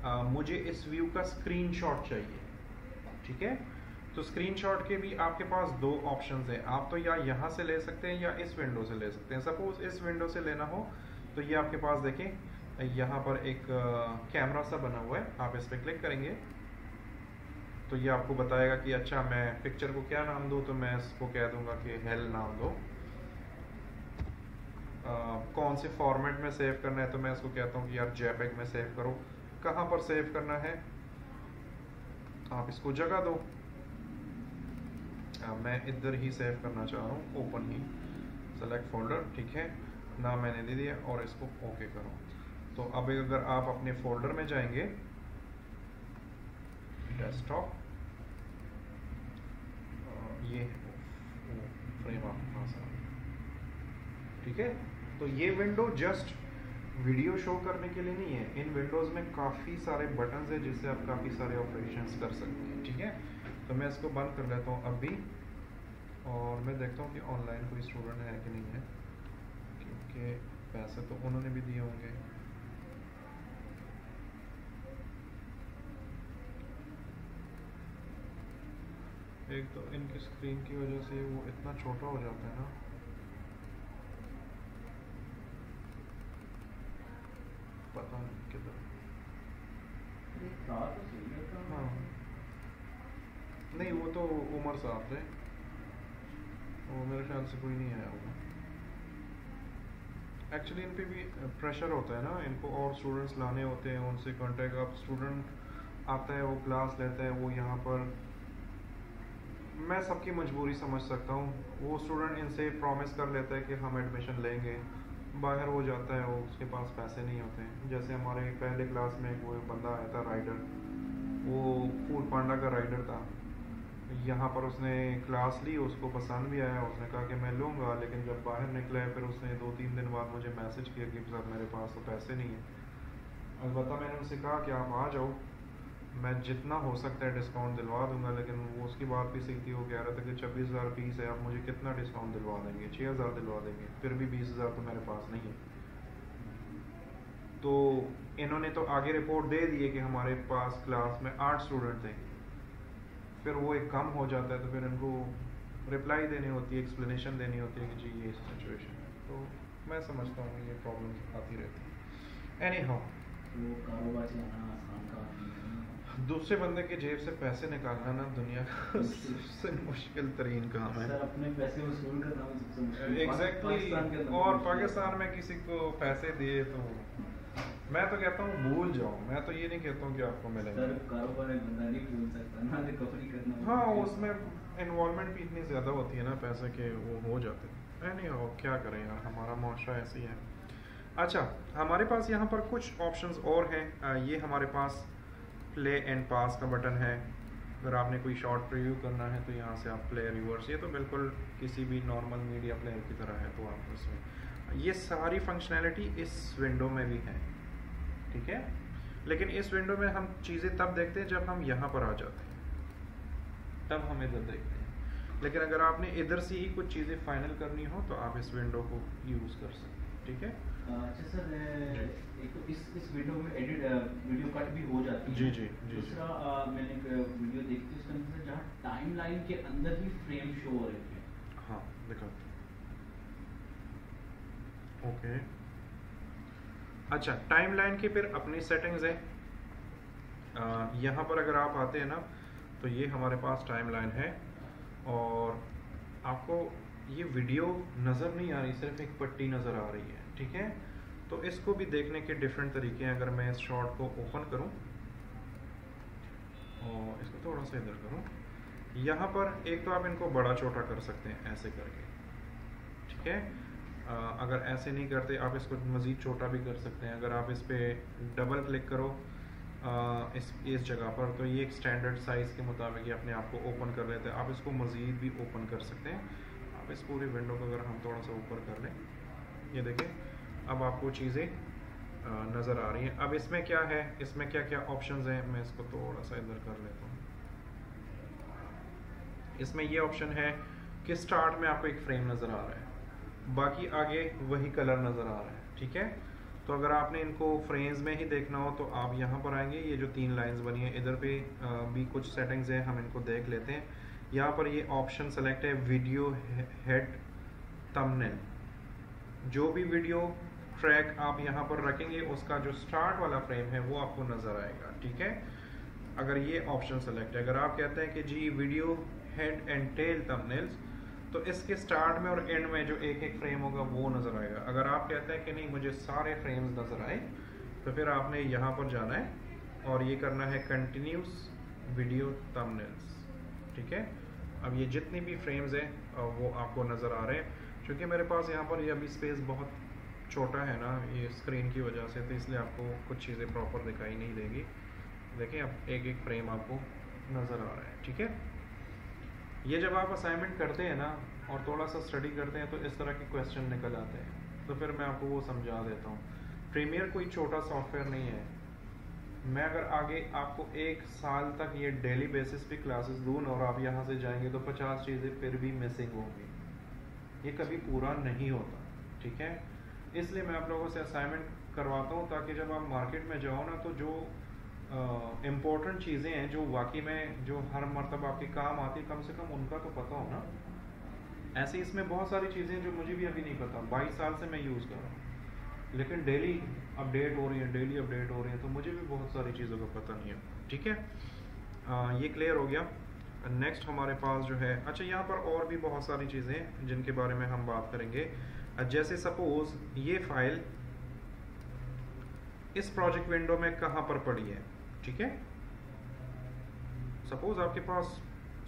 मुझे इस व्यू का स्क्रीनशॉट चाहिए, ठीक है, तो स्क्रीनशॉट के भी आपके पास दो ऑप्शंस हैं। आप तो या यहाँ से ले सकते हैं या इस विंडो से ले सकते हैं। सपोज इस विंडो से लेना हो तो ये आपके पास देखें यहाँ पर एक कैमरा सा बना हुआ है, आप इस पर क्लिक करेंगे तो ये आपको बताएगा कि अच्छा मैं पिक्चर को क्या नाम दूँ, तो मैं इसको कह दूंगा कि हेल नाम दो। कौन से फॉर्मेट में सेव करना है, तो मैं इसको कहता हूँ कि यार JPEG में सेव करो। कहाँ पर सेव करना है, आप इसको जगह दो। मैं इधर ही सेव करना चाह रहा हूँ, ओपन ही, सेलेक्ट फोल्डर, ठीक है, नाम मैंने दे दिया और इसको ओके करो। तो अब अगर आप अपने फोल्डर में जाएंगे, डेस्कटॉप, ये फ्रेम आपके पास आ गया, ठीक है। तो ये विंडो जस्ट वीडियो शो करने के लिए नहीं है, इन विंडोज़ में काफ़ी सारे बटन्स हैं जिससे आप काफ़ी सारे ऑपरेशंस कर सकते हैं, ठीक है। तो मैं इसको बंद कर लेता हूँ अभी और मैं देखता हूँ कि ऑनलाइन कोई स्टूडेंट है कि नहीं है, क्योंकि पैसे तो उन्होंने भी दिए होंगे। एक तो इनकी स्क्रीन की वजह से वो इतना छोटा हो जाता है ना, पता नहीं किधर। हाँ नहीं, वो तो उमर साहब थे, वो मेरे ख्याल से कोई नहीं आया होगा। एक्चुअली इन पे भी प्रेशर होता है ना, इनको और स्टूडेंट्स लाने होते हैं, उनसे कांटेक्ट। अब स्टूडेंट आता है, वो क्लास लेता है, वो यहाँ पर, मैं सबकी मजबूरी समझ सकता हूँ। वो स्टूडेंट इनसे प्रॉमिस कर लेता है कि हम एडमिशन लेंगे, बाहर हो जाता है, वो उसके पास पैसे नहीं होते हैं। जैसे हमारे पहले क्लास में वो बंदा आया था राइडर, वो फूड पांडा का राइडर था। यहाँ पर उसने क्लास ली, उसको पसंद भी आया, उसने कहा कि मैं लूँगा, लेकिन जब बाहर निकला है फिर उसने 2-3 दिन बाद मुझे मैसेज किया कि सर मेरे पास तो पैसे नहीं है। अलबत्ता मैंने उनसे कहा कि आप आ जाओ, मैं जितना हो सकता है डिस्काउंट दिलवा दूंगा, लेकिन वो उसकी बात भी सही थी। वो कह रहा था कि 26,000 फीस है, आप मुझे कितना डिस्काउंट दिलवा देंगे? 6,000 दिलवा देंगे, फिर भी 20,000 तो मेरे पास नहीं है। तो इन्होंने तो आगे रिपोर्ट दे दी है कि हमारे पास क्लास में 8 स्टूडेंट थे, फिर वो एक कम हो जाता है तो फिर इनको रिप्लाई देनी होती है, एक्सप्लेनेशन देनी होती है कि जी ये सिचुएशन है। तो मैं समझता हूँ ये प्रॉब्लम आती रहती है। एनी हाउ, वो कारोबार चलाना आसान काम नहीं है। दूसरे बंदे के जेब से पैसे निकालना ना दुनिया का सबसे मुश्किल तरीन काम है सर, अपने पैसे वसूल करना भी सबसे मुश्किल। एग्जैक्टली पाकिस्तान के अंदर और मुश्किल है। पाकिस्तान में किसी को पैसे दिए तो मैं तो कहता हूँ भूल जाओ, मैं तो ये नहीं कहता हूँ कि आपको मिलेगा। सर, कारोबार एक बंदा नहीं भूल सकता ना, रिकवरी करना। हाँ, उसमें इन्वॉल्वमेंट भी इतनी ज़्यादा होती है ना पैसे के, वो हो जाते हैं। नहीं हो क्या करें यार, हमारा माशरा ऐसे ही है। अच्छा, हमारे पास यहाँ पर कुछ ऑप्शंस और हैं। ये हमारे पास प्ले एंड पास का बटन है। अगर आपने कोई शॉर्ट प्रीव्यू करना है तो यहाँ से आप प्ले रिवर्स, ये तो बिल्कुल किसी भी नॉर्मल मीडिया प्लेयर की तरह है। तो आप उसमें ये सारी फंक्शनैलिटी इस विंडो में भी है, ठीक है। लेकिन इस विंडो में हम चीज़ें तब देखते हैं जब हम यहाँ पर आ जाते हैं, तब हम इधर देखते हैं। लेकिन अगर आपने इधर से ही कुछ चीज़ें फाइनल करनी हो तो आप इस विंडो को यूज़ कर सकते हैं, ठीक है। अच्छा सर, एक तो इस विंडो में एडिट वीडियो कट भी हो जाती है। जी जी जी। दूसरा, मैंने एक वीडियो देखी थी, उसके अंदर जहाँ टाइमलाइन के अंदर ही फ्रेम शो हो रहे थे। हाँ देखो, ओके। अच्छा, टाइमलाइन की फिर अपनी सेटिंग्स है। यहाँ पर अगर आप आते हैं ना तो ये हमारे पास टाइमलाइन है और आपको ये वीडियो नज़र नहीं आ रही, सिर्फ एक पट्टी नज़र आ रही है, ठीक है। तो इसको भी देखने के डिफरेंट तरीके हैं। अगर मैं इस शॉट को ओपन करूं और इसको थोड़ा सा इधर करूं, यहाँ पर एक तो आप इनको बड़ा छोटा कर सकते हैं ऐसे करके, ठीक है। अगर ऐसे नहीं करते आप इसको मज़ीद छोटा भी कर सकते हैं। अगर आप इस पर डबल क्लिक करो इस जगह पर तो ये एक स्टैंडर्ड साइज़ के मुताबिक ये अपने आप को ओपन कर लेते हैं। आप इसको मज़ीद भी ओपन कर सकते हैं। आप इस पूरी विंडो को अगर हम थोड़ा सा ऊपर कर लें, ये देखें अब आपको चीज़ें नज़र आ रही हैं। अब इसमें क्या है, इसमें क्या क्या ऑप्शंस हैं, मैं इसको थोड़ा सा इधर कर लेता हूँ। इसमें ये ऑप्शन है कि स्टार्ट में आपको एक फ्रेम नज़र आ रहा है, बाकी आगे वही कलर नज़र आ रहा है, ठीक है। तो अगर आपने इनको फ्रेम्स में ही देखना हो तो आप यहाँ पर आएंगे, ये जो 3 लाइंस बनी है इधर पे भी कुछ सेटिंग्स हैं, हम इनको देख लेते हैं। यहाँ पर ये ऑप्शन सेलेक्ट है वीडियो हेड थंबनेल। जो भी वीडियो ट्रैक आप यहाँ पर रखेंगे उसका जो स्टार्ट वाला फ्रेम है वो आपको नज़र आएगा, ठीक है। अगर ये ऑप्शन सेलेक्ट है, अगर आप कहते हैं कि जी video head and tail thumbnails, तो इसके स्टार्ट में और एंड में जो एक एक फ्रेम होगा वो नज़र आएगा। अगर आप कहते हैं कि नहीं मुझे सारे फ्रेम्स नज़र आए, तो फिर आपने यहाँ पर जाना है और ये करना है कंटिन्यूस वीडियो थंबनेल्स, ठीक है। अब ये जितनी भी फ्रेम्स हैं वो आपको नज़र आ रहे हैं। क्योंकि मेरे पास यहाँ पर ये अभी स्पेस बहुत छोटा है ना ये स्क्रीन की वजह से, तो इसलिए आपको कुछ चीज़ें प्रॉपर दिखाई नहीं देगी। देखिए अब एक एक फ्रेम आपको नज़र आ रहा है, ठीक है। ये जब आप असाइनमेंट करते हैं ना और थोड़ा सा स्टडी करते हैं तो इस तरह के क्वेश्चन निकल आते हैं, तो फिर मैं आपको वो समझा देता हूँ। प्रीमियर कोई छोटा सॉफ्टवेयर नहीं है। मैं अगर आगे आपको 1 साल तक ये डेली बेसिस पे क्लासेस दूँ और आप यहाँ से जाएंगे तो 50 चीज़ें फिर भी मिसिंग होंगी, ये कभी पूरा नहीं होता, ठीक है। इसलिए मैं आप लोगों से असाइनमेंट करवाता हूँ ताकि जब आप मार्केट में जाओ ना तो जो इम्पोर्टेंट चीज़ें हैं जो वाकई में जो हर मरतबा आपके काम आती है, कम से कम उनका तो पता हो ना। ऐसे इसमें बहुत सारी चीज़ें जो मुझे भी अभी नहीं पता, 22 साल से मैं यूज़ कर रहा हूँ, लेकिन डेली अपडेट हो रही है, डेली अपडेट हो रही है, तो मुझे भी बहुत सारी चीज़ों का पता नहीं है, ठीक है। ये क्लियर हो गया। नेक्स्ट हमारे पास जो है, अच्छा यहाँ पर और भी बहुत सारी चीज़ें हैं जिनके बारे में हम बात करेंगे। जैसे सपोज ये फाइल इस प्रोजेक्ट विंडो में कहाँ पर पड़ी है, ठीक है। सपोज आपके पास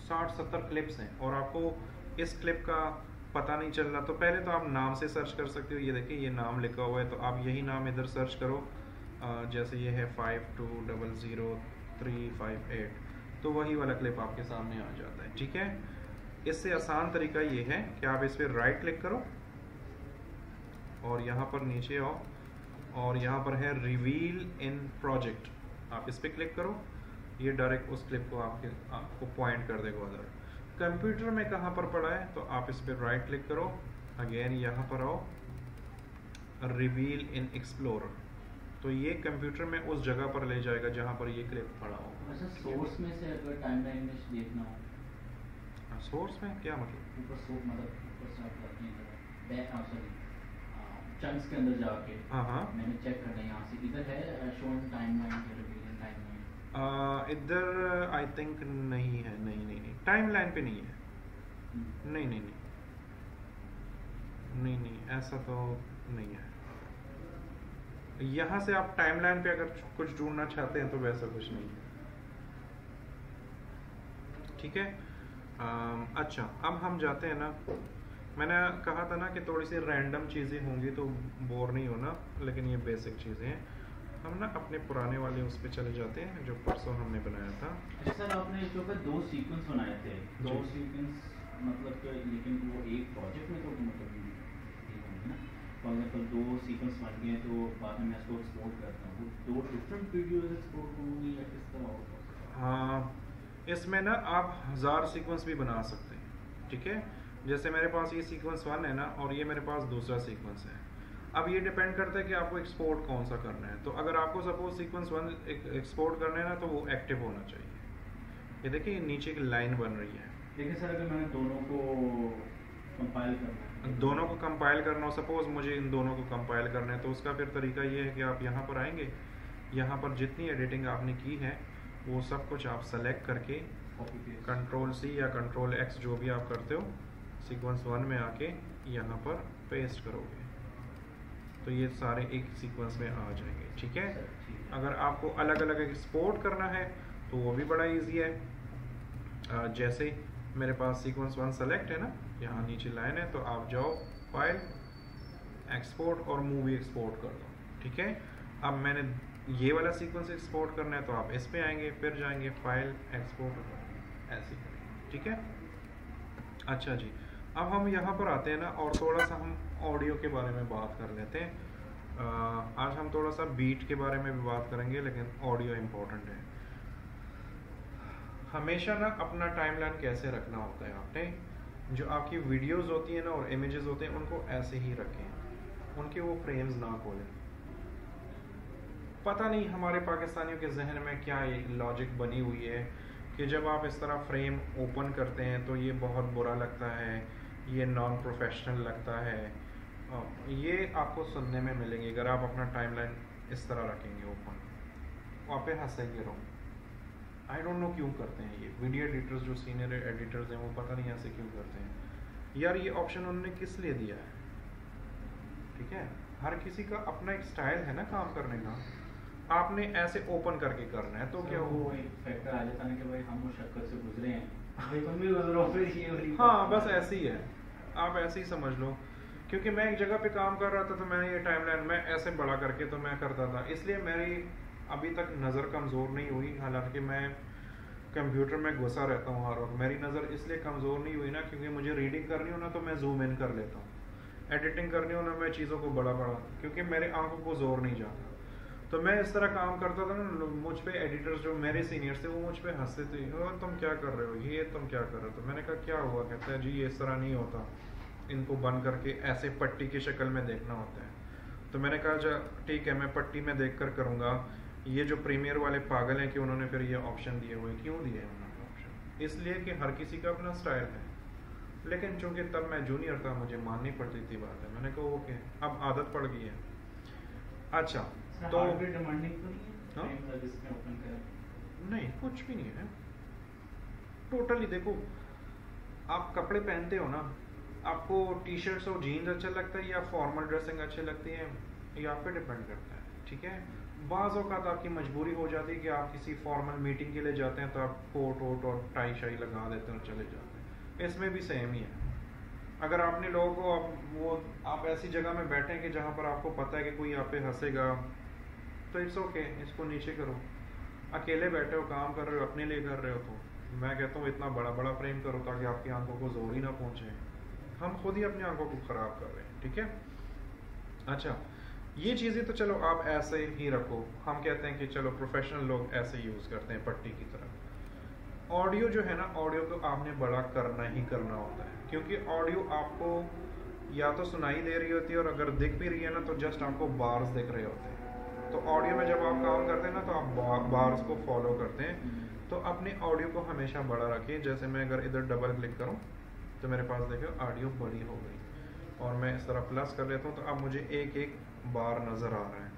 60-70 क्लिप्स हैं और आपको इस क्लिप का पता नहीं चल रहा, तो पहले तो आप नाम से सर्च कर सकते हो। ये देखिए ये नाम लिखा हुआ है, तो आप यही नाम इधर सर्च करो। जैसे ये है 52000358, तो वही वाला क्लिप आपके सामने आ जाता है, ठीक है। इससे आसान तरीका ये है कि आप इस पर राइट क्लिक करो और यहाँ पर नीचे आओ और यहाँ पर है रिवील इन प्रोजेक्ट, आप इस पर क्लिक करो, ये डायरेक्ट उस क्लिप को आपको पॉइंट कर देगा उधर। कंप्यूटर में कहाँ पर पड़ा है, तो आप इस पर राइट क्लिक करो, अगेन यहाँ पर आओ रिवील इन एक्सप्लोरर, तो ये कंप्यूटर में उस जगह पर ले जाएगा जहाँ पर ये क्लिप पड़ा हो। अच्छा, सोर्स में से अगर टाइमलाइन में देखना हो, सोर्स में क्या मतलब? ऊपर मतलब ऊपर से आप जाते हैं चंक्स के अंदर जाके, हाँ हाँ मैंने चेक करना है यहाँ से, इधर है शोन टाइमलाइन है, रिवील इन टाइमलाइन, इधर आई थिंक नहीं है, नहीं टाइम लाइन पे नहीं है, नहीं, ऐसा तो नहीं है। यहाँ से आप टाइमलाइन पे अगर कुछ ढूंढना चाहते हैं तो वैसा कुछ नहीं है, ठीक है। अच्छा, अब हम जाते हैं ना, मैंने कहा था ना कि थोड़ी सी रैंडम चीज़ें होंगी तो बोर नहीं होना, लेकिन ये बेसिक चीज़ें हैं। हम ना अपने पुराने वाले उस पर चले जाते हैं जो परसों हमने बनाया था। अच्छा सर, आपने इसके ऊपर 2 सीक्वेंस बनाए थे, 2 सीक्वेंस मतलब कि, लेकिन वो एक प्रोजेक्ट में तो मतलब ना, फॉर एग्जाम्पल 2 सीक्वेंस बन गए तो बाद में मैं इसको एक्सपोर्ट करता हूँ, 2 डिफरेंट वीडियोस एक्सपोर्ट करूँगी या किस तरह होगा? हाँ, इसमें ना आप 1000 सीक्वेंस भी बना सकते हैं, ठीक है। जैसे मेरे पास ये सीक्वेंस 1 है ना, और ये मेरे पास दूसरा सीक्वेंस है। अब ये डिपेंड करता है कि आपको एक्सपोर्ट कौन सा करना है। तो अगर आपको सपोज सीक्वेंस 1 एक्सपोर्ट करना है ना, तो वो एक्टिव होना चाहिए। ये देखिए नीचे की लाइन बन रही है। देखिए सर, अगर मैंने दोनों को कंपाइल करना है, दोनों को कंपाइल करना हो, सपोज मुझे इन दोनों को कंपाइल करना है, तो उसका फिर तरीका ये है कि आप यहाँ पर आएंगे, यहाँ पर जितनी एडिटिंग आपने की है वो सब कुछ आप सेलेक्ट करके Ctrl+C या Ctrl+X जो भी आप करते हो, सीक्वेंस 1 में आके यहाँ पर पेस्ट करोगे तो ये सारे एक सीक्वेंस में आ जाएंगे, ठीक है। अगर आपको अलग अलग एक्सपोर्ट करना है तो वो भी बड़ा इजी है। जैसे मेरे पास सीक्वेंस 1 सेलेक्ट है ना, यहाँ नीचे लाइन है, तो आप जाओ फाइल, एक्सपोर्ट और मूवी एक्सपोर्ट कर दो, ठीक है। अब मैंने ये वाला सीक्वेंस एक्सपोर्ट करना है तो आप इस पे आएंगे, फिर जाएंगे फाइल, एक्सपोर्ट, ऐसे करेंगे, ठीक है। अच्छा जी, अब हम यहाँ पर आते हैं ना, और थोड़ा सा हम ऑडियो के बारे में बात कर लेते हैं। आज हम थोड़ा सा बीट के बारे में भी बात करेंगे, लेकिन ऑडियो इम्पोर्टेंट है। हमेशा ना अपना टाइमलाइन कैसे रखना होता है, आपने जो आपकी वीडियोस होती हैं ना और इमेजेस होते हैं उनको ऐसे ही रखें, उनके वो फ्रेम्स ना खोलें। पता नहीं हमारे पाकिस्तानियों के जहन में क्या ये लॉजिक बनी हुई है कि जब आप इस तरह फ्रेम ओपन करते हैं तो ये बहुत बुरा लगता है, ये नॉन प्रोफेशनल लगता है। ये आपको सुनने में मिलेंगे अगर आप अपना टाइमलाइन इस तरह रखेंगे ओपन, वहाँ पे हंसेंगे रहो। आई डोंट नो क्यों करते हैं ये वीडियो एडिटर्स, जो सीनियर एडिटर्स हैं वो पता नहीं ऐसे क्यों करते हैं यार। ये ऑप्शन उन्होंने किस लिए दिया है, ठीक है। हर किसी का अपना एक स्टाइल है ना काम करने का, आपने ऐसे ओपन करके करना है तो क्या वो एक फैक्टर आ जाता है कि भाई हम मुशक्कत से गुजरे हैं, भाई तुम भी गुजरो, फिर ये वाली हाँ बस ऐसे ही है, आप ऐसे ही समझ लो। क्योंकि मैं एक जगह पे काम कर रहा था तो मैंने ये टाइमलाइन मैं ऐसे बड़ा करके तो मैं करता था, इसलिए मेरी अभी तक नज़र कमज़ोर नहीं हुई। हालांकि मैं कंप्यूटर में घुसा रहता हूँ हर वक्त, मेरी नज़र इसलिए कमज़ोर नहीं हुई ना क्योंकि मुझे रीडिंग करनी हो ना तो मैं जूम इन कर लेता हूँ, एडिटिंग करनी हो ना मैं चीज़ों को बड़ा क्योंकि मेरे आंखों को जोर नहीं जाता। तो मैं इस तरह काम करता था ना, मुझ पे एडिटर्स जो मेरे सीनियर्स थे वो मुझ पे हंसते थे, और तुम क्या कर रहे हो, ये तुम क्या कर रहे हो। तो मैंने कहा क्या हुआ, कहता है जी ये इस तरह नहीं होता, इनको बंद करके ऐसे पट्टी की शक्ल में देखना होता है। तो मैंने कहा ठीक है मैं पट्टी में देख कर करूँगा। ये जो प्रीमियर वाले पागल हैं कि उन्होंने फिर ये ऑप्शन दिए हुए, क्यों दिए उन्होंने ऑप्शन, इसलिए कि हर किसी का अपना स्टाइल है। लेकिन चूंकि तब मैं जूनियर था मुझे माननी पड़ती थी बात है, मैंने कहा ओके अब आदत पड़ गई है। अच्छा तो नहीं कुछ भी नहीं है टोटली। देखो आप कपड़े पहनते हो ना, आपको टी शर्ट्स और जीन्स अच्छा लगता है या फॉर्मल ड्रेसिंग अच्छी लगती है, ये आप पे डिपेंड करता है, ठीक है। बाज़ औक़ात आपकी मजबूरी हो जाती है कि आप किसी फॉर्मल मीटिंग के लिए जाते हैं तो आप कोट वोट और टाई शाई लगा देते हैं और चले जाते हैं, इसमें भी सेम ही है। अगर आपने लोगों को आप ऐसी जगह में बैठे हैं कि जहाँ पर आपको पता है कि कोई आप पे हंसेगा तो इट्स ओके, इसको नीचे करो। अकेले बैठे हो काम कर रहे हो अपने लिए कर रहे हो तो मैं कहता हूँ इतना बड़ा बड़ा फ्रेम करो ताकि आपकी आंखों को जोर ही ना पहुँचे। हम खुद ही अपनी आंखों को ख़राब कर रहे हैं, ठीक है। अच्छा ये चीज़ें तो चलो आप ऐसे ही रखो, हम कहते हैं कि चलो प्रोफेशनल लोग ऐसे यूज़ करते हैं पट्टी की तरह। ऑडियो जो है ना, ऑडियो को आपने बड़ा करना ही करना होता है क्योंकि ऑडियो आपको या तो सुनाई दे रही होती है और अगर दिख भी रही है ना तो जस्ट आपको बार्स दिख रहे होते हैं। तो ऑडियो में जब आप काम करते हैं ना तो आप बार्स को फॉलो करते हैं, तो अपने ऑडियो को हमेशा बड़ा रखें। जैसे मैं अगर इधर डबल क्लिक करूं तो मेरे पास देखो ऑडियो बड़ी हो गई और मैं इस तरह प्लस कर लेता हूं तो अब मुझे एक एक बार नज़र आ रहा है।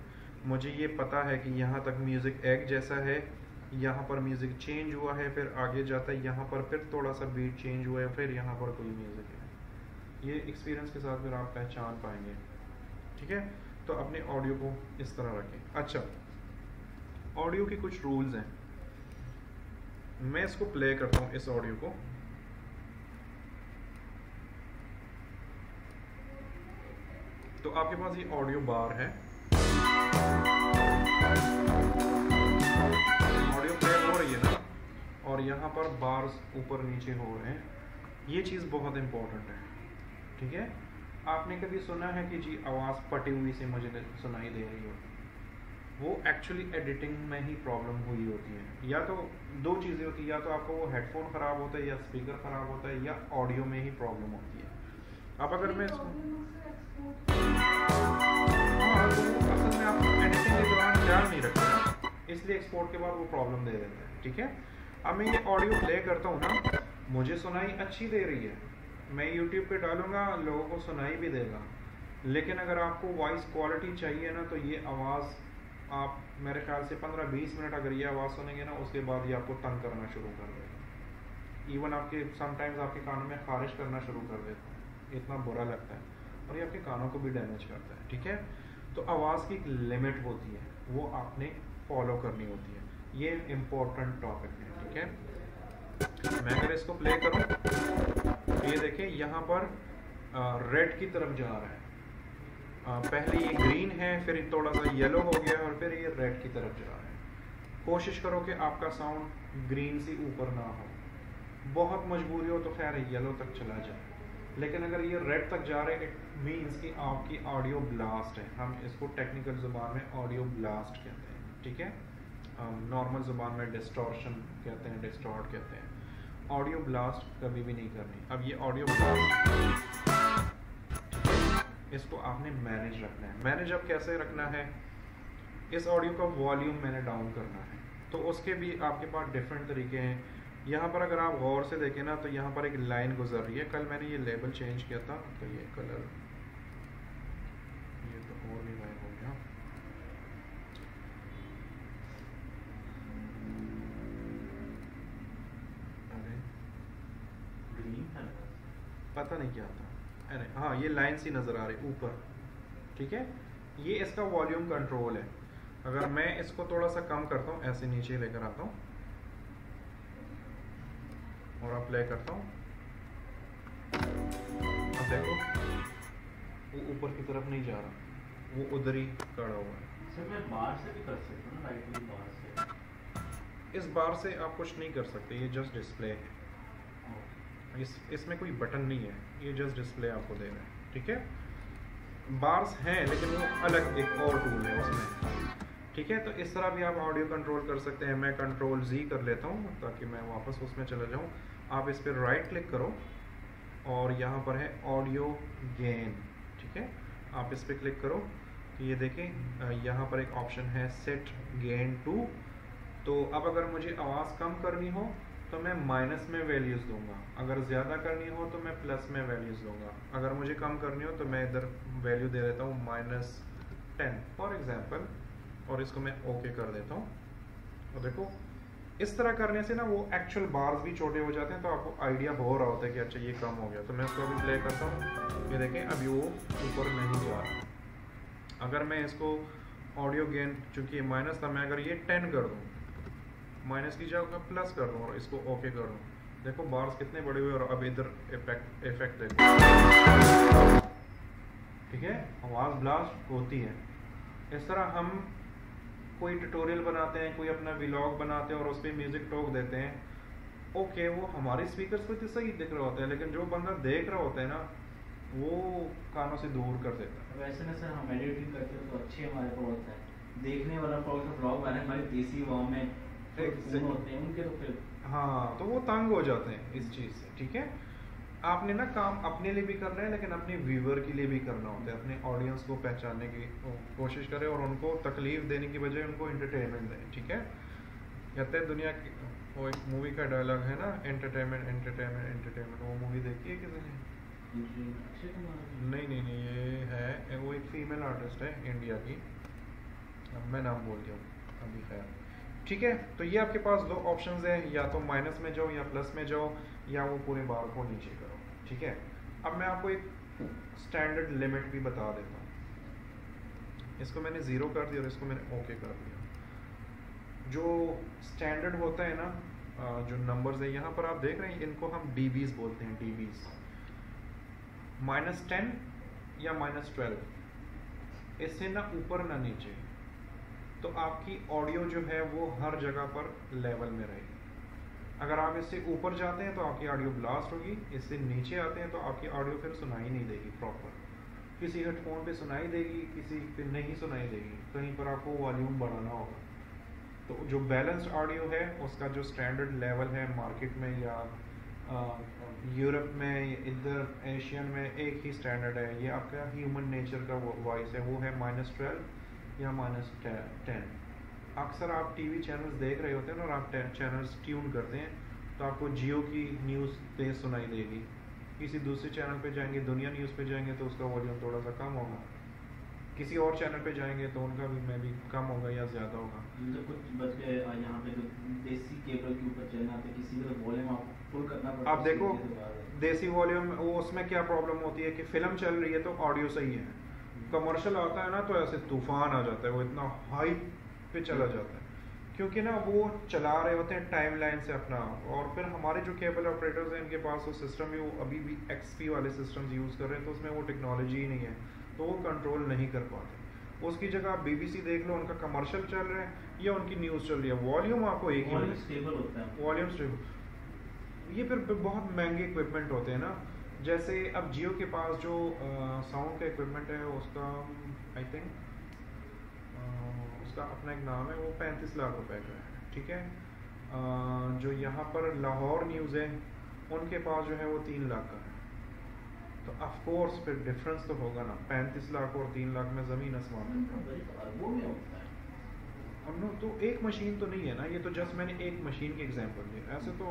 मुझे ये पता है कि यहाँ तक म्यूज़िक एक जैसा है यहाँ पर म्यूज़िक चेंज हुआ है, फिर आगे जाता है यहाँ पर फिर थोड़ा सा बीट चेंज हुआ है, फिर यहाँ पर कोई म्यूज़िक है। ये एक्सपीरियंस के साथ फिर आप पहचान पाएंगे, ठीक है। तो अपने ऑडियो को इस तरह रखें। अच्छा, ऑडियो के कुछ रूल्स हैं। मैं इसको प्ले करता हूँ, इस ऑडियो को। तो आपके पास ये ऑडियो बार है, ऑडियो प्ले हो रही है ना, और यहाँ पर बार्स ऊपर नीचे हो रहे हैं। ये चीज़ बहुत इंपॉर्टेंट है, ठीक है। आपने कभी सुना है कि जी आवाज़ फटी हुई से मुझे सुनाई दे रही हो, वो एक्चुअली एडिटिंग में ही प्रॉब्लम हुई होती है। या तो दो चीज़ें होती है, या तो आपका वो हेडफोन ख़राब होता है, या स्पीकर ख़राब होता है, या ऑडियो में ही प्रॉब्लम होती है। अब अगर मैं इसको हाँ, तो असल में आप एडिटिंग के दौरान ख्याल नहीं रखते, इसलिए एक्सपोर्ट के बाद वो प्रॉब्लम दे देता है, ठीक है। अब मैं ये ऑडियो प्ले करता हूँ ना, मुझे सुनाई अच्छी दे रही है, मैं यूट्यूब पे डालूंगा, लोगों को सुनाई भी देगा। लेकिन अगर आपको वॉइस क्वालिटी चाहिए ना, तो ये आवाज़ आप मेरे ख्याल से 15-20 मिनट अगर ये आवाज़ सुनेंगे ना, उसके बाद ये आपको तंग करना शुरू कर देगा। इवन आपके समटाइम्स आपके कानों में खारिश करना शुरू कर देता है, इतना बुरा लगता है, और ये आपके कानों को भी डैमेज करता है, ठीक है। तो आवाज़ की एक लिमिट होती है, वो आपने फॉलो करनी होती है। ये इम्पोर्टेंट टॉपिक है, ठीक है। मैं अगर इसको प्ले करूँ तो ये देखें यहाँ पर रेड की तरफ जा रहा है। पहले ये ग्रीन है, फिर थोड़ा सा येलो हो गया, और फिर ये रेड की तरफ जा रहा है। कोशिश करो कि आपका साउंड ग्रीन से ऊपर ना हो। बहुत मजबूरी हो तो खैर येलो तक चला जाए, लेकिन अगर ये रेड तक जा रहे हैं, इट मीन्स कि आपकी ऑडियो ब्लास्ट है। हम इसको टेक्निकल ज़ुबान में ऑडियो ब्लास्ट कहते हैं, ठीक है। नॉर्मल ज़ुबान में डिस्टॉर्शन कहते हैं, डिस्टॉर्ट कहते हैं। ऑडियो ब्लास्ट कभी भी नहीं करनी। अब ये ऑडियो ब्लास्ट, इसको आपने मैनेज रखना है। मैनेज अब कैसे रखना है, इस ऑडियो का वॉल्यूम मैंने डाउन करना है, तो उसके भी आपके पास डिफरेंट तरीके हैं। यहाँ पर अगर आप गौर से देखें ना, तो यहाँ पर एक लाइन गुजर रही है। कल मैंने ये लेबल चेंज किया था, तो ये कलर, ये तो और भी गायब हो गया। अरे पता नहीं क्या था, अरे हाँ, ये लाइन सी नज़र आ रही ऊपर, ठीक है। ये इसका वॉल्यूम कंट्रोल है। अगर मैं इसको थोड़ा सा कम करता हूँ, ऐसे नीचे लेकर आता हूँ और अब प्ले करता हूँ, अब देखो वो ऊपर की तरफ नहीं जा रहा, वो उधर ही खड़ा हुआ है। सर मैं बार से भी कर सकता हूँ ना, राइट वाली बार से? इस बार से आप कुछ नहीं कर सकते, ये जस्ट डिस्प्ले है। इसमें कोई बटन नहीं है, ये जस्ट डिस्प्ले आपको दे रहा है, ठीक है। बार्स हैं, लेकिन वो अलग एक और टूल है उसमें, ठीक है। तो इस तरह भी आप ऑडियो कंट्रोल कर सकते हैं। मैं कंट्रोल Z कर लेता हूँ ताकि मैं वापस उसमें चला जाऊँ। आप इस पर राइट क्लिक करो और यहाँ पर है ऑडियो गेन, ठीक है। आप इस पर क्लिक करो तो ये देखें, यहाँ पर एक ऑप्शन है सेट गेन टू। तो अब अगर मुझे आवाज़ कम करनी हो तो मैं माइनस में वैल्यूज़ दूंगा, अगर ज़्यादा करनी हो तो मैं प्लस में वैल्यूज़ दूंगा। अगर मुझे कम करनी हो तो मैं इधर वैल्यू दे देता हूँ -10 फॉर एग्जांपल, और इसको मैं ओके कर देता हूँ। और देखो इस तरह करने से ना वो एक्चुअल बार्स भी छोटे हो जाते हैं, तो आपको आइडिया हो रहा होता है कि अच्छा ये कम हो गया। तो मैं इसको अभी प्ले करता हूँ, ये देखें अभी वो ऊपर नहीं जा रहा। अगर मैं इसको ऑडियो गेन, चूँकि ये माइनस था, मैं अगर ये 10 कर दूँ, माइनस की जगह प्लस कर दूँ और इसको ओके कर दूँ, देखो बार्स कितने बड़े हुए। और अब इधर इफेक्ट देखो, ठीक है, आवाज़ ब्लास्ट होती है। इस तरह हम कोई ट्यूटोरियल बनाते हैं, कोई अपना व्लॉग बनाते हैं और उस पर म्यूज़िक टॉक देते हैं, ओके वो हमारे स्पीकर्स पे तो सही दिख रहा होता है, लेकिन जो बंदा देख रहा होता है ना, वो कानों से दूर कर देता है। वैसे ना सर, हम एडिटिंग करते हैं तो अच्छे हमारे को होता है, देखने वाला ब्लॉग वाले हमारी देसी वाव में होते हैं उनके, तो फिर हाँ, तो वो तंग हो जाते हैं इस चीज़ से, ठीक है। आपने ना काम अपने लिए भी करना है, लेकिन अपने व्यूअर के लिए भी करना होता है। अपने ऑडियंस को पहचानने की कोशिश करें और उनको तकलीफ देने की बजाय उनको एंटरटेनमेंट दें, ठीक है। कहते हैं दुनिया की, वो एक मूवी का डायलॉग है ना, एंटरटेनमेंट एंटरटेनमेंट एंटरटेनमेंट। वो मूवी देखी है किसी ने? नहीं, ये है, वो एक फीमेल आर्टिस्ट है इंडिया की, अब मैं नाम बोल दिया अभी, खैर ठीक है, तो ये आपके पास दो ऑप्शंस हैं, या तो माइनस में जाओ या प्लस में जाओ, या वो पूरे बार को नीचे करो। ठीक है, अब मैं आपको एक स्टैंडर्ड लिमिट भी बता देता हूँ। इसको मैंने 0 कर दिया और इसको मैंने ओके कर दिया। जो स्टैंडर्ड होता है ना, जो नंबर्स है यहाँ पर आप देख रहे हैं, इनको हम dBs बोलते हैं, dBs। -10 या -12, इससे ना ऊपर ना नीचे, तो आपकी ऑडियो जो है वो हर जगह पर लेवल में रहेगी। अगर आप इससे ऊपर जाते हैं तो आपकी ऑडियो ब्लास्ट होगी, इससे नीचे आते हैं तो आपकी ऑडियो फिर सुनाई नहीं देगी प्रॉपर। किसी हेडफोन पे सुनाई देगी, किसी पे नहीं सुनाई देगी, कहीं पर आपको वॉल्यूम बढ़ाना होगा। तो जो बैलेंस्ड ऑडियो है उसका जो स्टैंडर्ड लेवल है मार्केट में या यूरोप में, इधर एशियन में एक ही स्टैंडर्ड है। ये आपका ह्यूमन नेचर का वॉइस है, वो है -12 या -10। अक्सर आप टीवी चैनल्स देख रहे होते हैं ना, और आप चैनल्स ट्यून करते हैं तो आपको जियो की न्यूज़ तेज़ सुनाई देगी। किसी दूसरे चैनल पे जाएंगे, दुनिया न्यूज़ पे जाएंगे तो उसका वॉल्यूम थोड़ा सा कम होगा। किसी और चैनल पे जाएंगे तो उनका भी में भी कम होगा या ज़्यादा होगा। तो कुछ बच गए यहाँ पे जो देसी केबल के ऊपर चलना आता है, किसी का वॉल्यूम आप फुल करना पड़ता है। आप देखो देसी वॉल्यूम, वो उसमें क्या प्रॉब्लम होती है कि फिल्म चल रही है तो ऑडियो सही है, कमर्शियल आता है ना तो ऐसे तूफान आ जाता है, वो इतना हाई पे चला जाता है, क्योंकि ना वो चला रहे होते हैं टाइम लाइन से अपना। और फिर हमारे जो केबल ऑपरेटर्स हैं इनके पास वो सिस्टम ही, वो अभी भी XP वाले सिस्टम्स यूज़ कर रहे हैं, तो उसमें वो टेक्नोलॉजी ही नहीं है, तो वो कंट्रोल नहीं कर पाते। उसकी जगह आप BBC देख लो, उनका कमर्शियल चल रहा है या उनकी न्यूज़ चल रही है, वॉल्यूम आपको एक ही वॉल्यूम स्टेबल होता है। Volume stable. ये फिर बहुत महंगे इक्विपमेंट होते हैं ना। जैसे अब जियो के पास जो साउंड का इक्विपमेंट है उसका आई थिंक उसका अपना एक नाम है, वो 35 लाख रुपए का है। ठीक है, जो यहाँ पर लाहौर न्यूज़ है उनके पास जो है वो 3 लाख का है। तो ऑफ कोर्स फिर डिफरेंस तो होगा ना, 35 लाख और 3 लाख में ज़मीन आसमान। अब नो तो एक मशीन तो नहीं है ना, ये तो जस्ट मैंने एक मशीन की एग्जांपल दी, ऐसे तो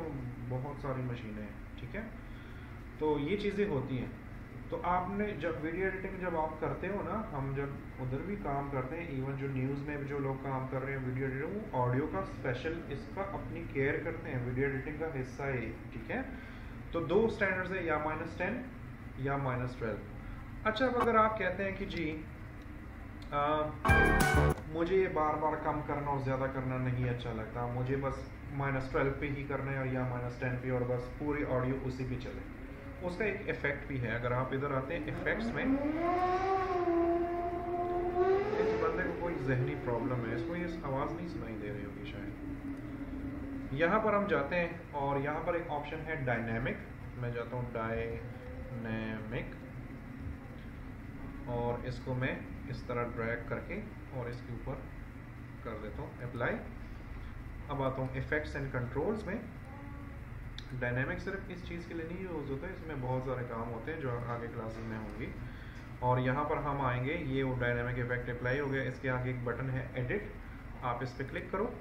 बहुत सारी मशीनें हैं। ठीक है, तो ये चीज़ें होती हैं। तो आपने जब वीडियो एडिटिंग जब आप करते हो ना, हम जब उधर भी काम करते हैं, इवन जो न्यूज़ में जो लोग काम कर रहे हैं वीडियो एडिटिंग, वो ऑडियो का स्पेशल इसका अपनी केयर करते हैं, वीडियो एडिटिंग का हिस्सा है। ठीक है, तो दो स्टैंडर्ड्स है, या -10 या -12। अच्छा, अब अगर आप कहते हैं कि जी मुझे ये बार बार कम करना और ज़्यादा करना नहीं अच्छा लगता, मुझे बस -12 पे ही करना है और या -10 पे, और बस पूरी ऑडियो उसी पे चले, उसका एक इफेक्ट भी है। अगर आप इधर आते हैं इफेक्ट्स में, इस बंदे को कोई जहनी प्रॉब्लम है, इसको ये आवाज़ नहीं सुनाई दे रही होगी शायद। यहाँ पर हम जाते हैं और यहाँ पर एक ऑप्शन है डायनेमिक। मैं जाता हूँ डायनेमिक और इसको मैं इस तरह ड्रैग करके और इसके ऊपर कर देता हूँ अप्लाई। अब आता हूँ इफेक्ट्स एंड कंट्रोल्स में। डायनेमिक सिर्फ इस चीज़ के लिए नहीं यूज़ होता है, इसमें बहुत सारे काम होते हैं जो आगे क्लासेस में होंगी। और यहाँ पर हम आएंगे, ये वो डायनेमिक इफेक्ट अप्लाई हो गया, इसके आगे एक बटन है एडिट, आप इस पर क्लिक करो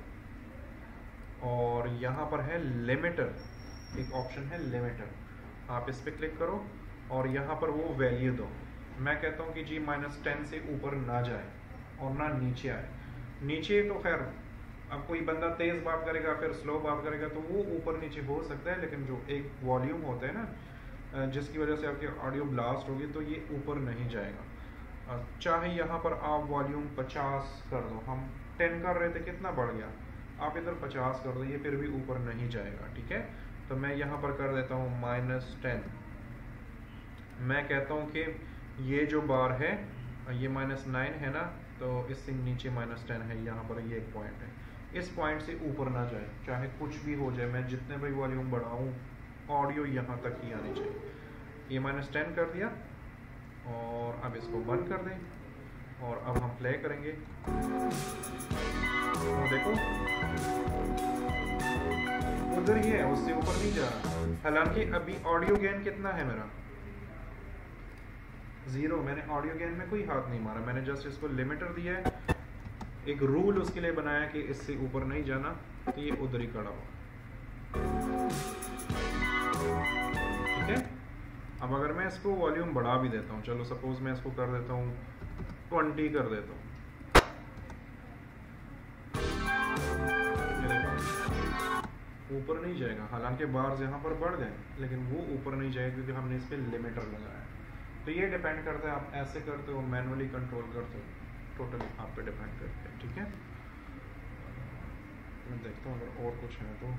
और यहाँ पर है लिमिटर, एक ऑप्शन है लिमिटर, आप इस पर क्लिक करो और यहाँ पर वो वैल्यू दो। मैं कहता हूँ कि जी -10 से ऊपर ना जाए और ना नीचे आए। नीचे तो खैर अब कोई बंदा तेज़ बात करेगा फिर स्लो बात करेगा तो वो ऊपर नीचे हो सकता है, लेकिन जो एक वॉल्यूम होता है ना जिसकी वजह से आपकी ऑडियो ब्लास्ट होगी तो ये ऊपर नहीं जाएगा। चाहे यहाँ पर आप वॉल्यूम 50 कर दो, हम 10 कर रहे थे, कितना बढ़ गया, आप इधर 50 कर दो, ये फिर भी ऊपर नहीं जाएगा। ठीक है, तो मैं यहाँ पर कर देता हूँ -10। मैं कहता हूँ कि ये जो बार है ये -9 है ना, तो इससे नीचे -10 है, यहाँ पर ये एक पॉइंट है, इस पॉइंट से ऊपर ना जाए, चाहे कुछ भी हो जाए, मैं जितने भी वॉल्यूम बढ़ाऊँ ऑडियो यहाँ तक ही आनी चाहिए। ये -10 कर दिया और अब इसको बंद कर दें और अब हम प्ले करेंगे। तो देखो उधर ही है, उससे ऊपर नहीं जा रहा। हालांकि अभी ऑडियो गेन कितना है मेरा 0, मैंने ऑडियो गेन में कोई हाथ नहीं मारा, मैंने जस्ट इसको लिमिटर दिया है, एक रूल उसके लिए बनाया कि इससे ऊपर नहीं जाना, तो ये उधर ही खड़ा हुआ। ठीक है, अब अगर मैं इसको वॉल्यूम बढ़ा भी देता हूँ, चलो सपोज मैं इसको कर देता हूँ 20 कर देता हूँ, ऊपर नहीं जाएगा, हालांकि बार्स यहाँ पर बढ़ गए लेकिन वो ऊपर नहीं जाएगा क्योंकि हमने इस पर लिमिटर लगाया है। तो ये डिपेंड करता है आप ऐसे करते हो, मैनुअली कंट्रोल करते हो, टोटल आप पे डिपेंड करते हैं। ठीक है, मैं देखता हूँ अगर और कुछ है तो।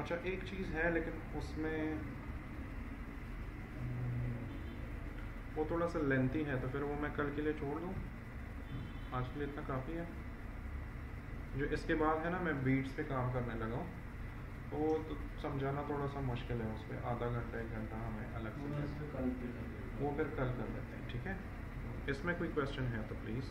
अच्छा एक चीज़ है लेकिन उसमें वो थोड़ा सा लेंथी है, तो फिर वो मैं कल के लिए छोड़ दूँ, आज के लिए इतना काफ़ी है। जो इसके बाद है ना, मैं बीट्स पे काम करने लगा हूँ, वो तो समझाना थोड़ा सा मुश्किल है, उस पर आधा घंटा 1 घंटा हमें अलग से, वो फिर कल कर लेते हैं। ठीक है, इसमें कोई क्वेश्चन है तो प्लीज़।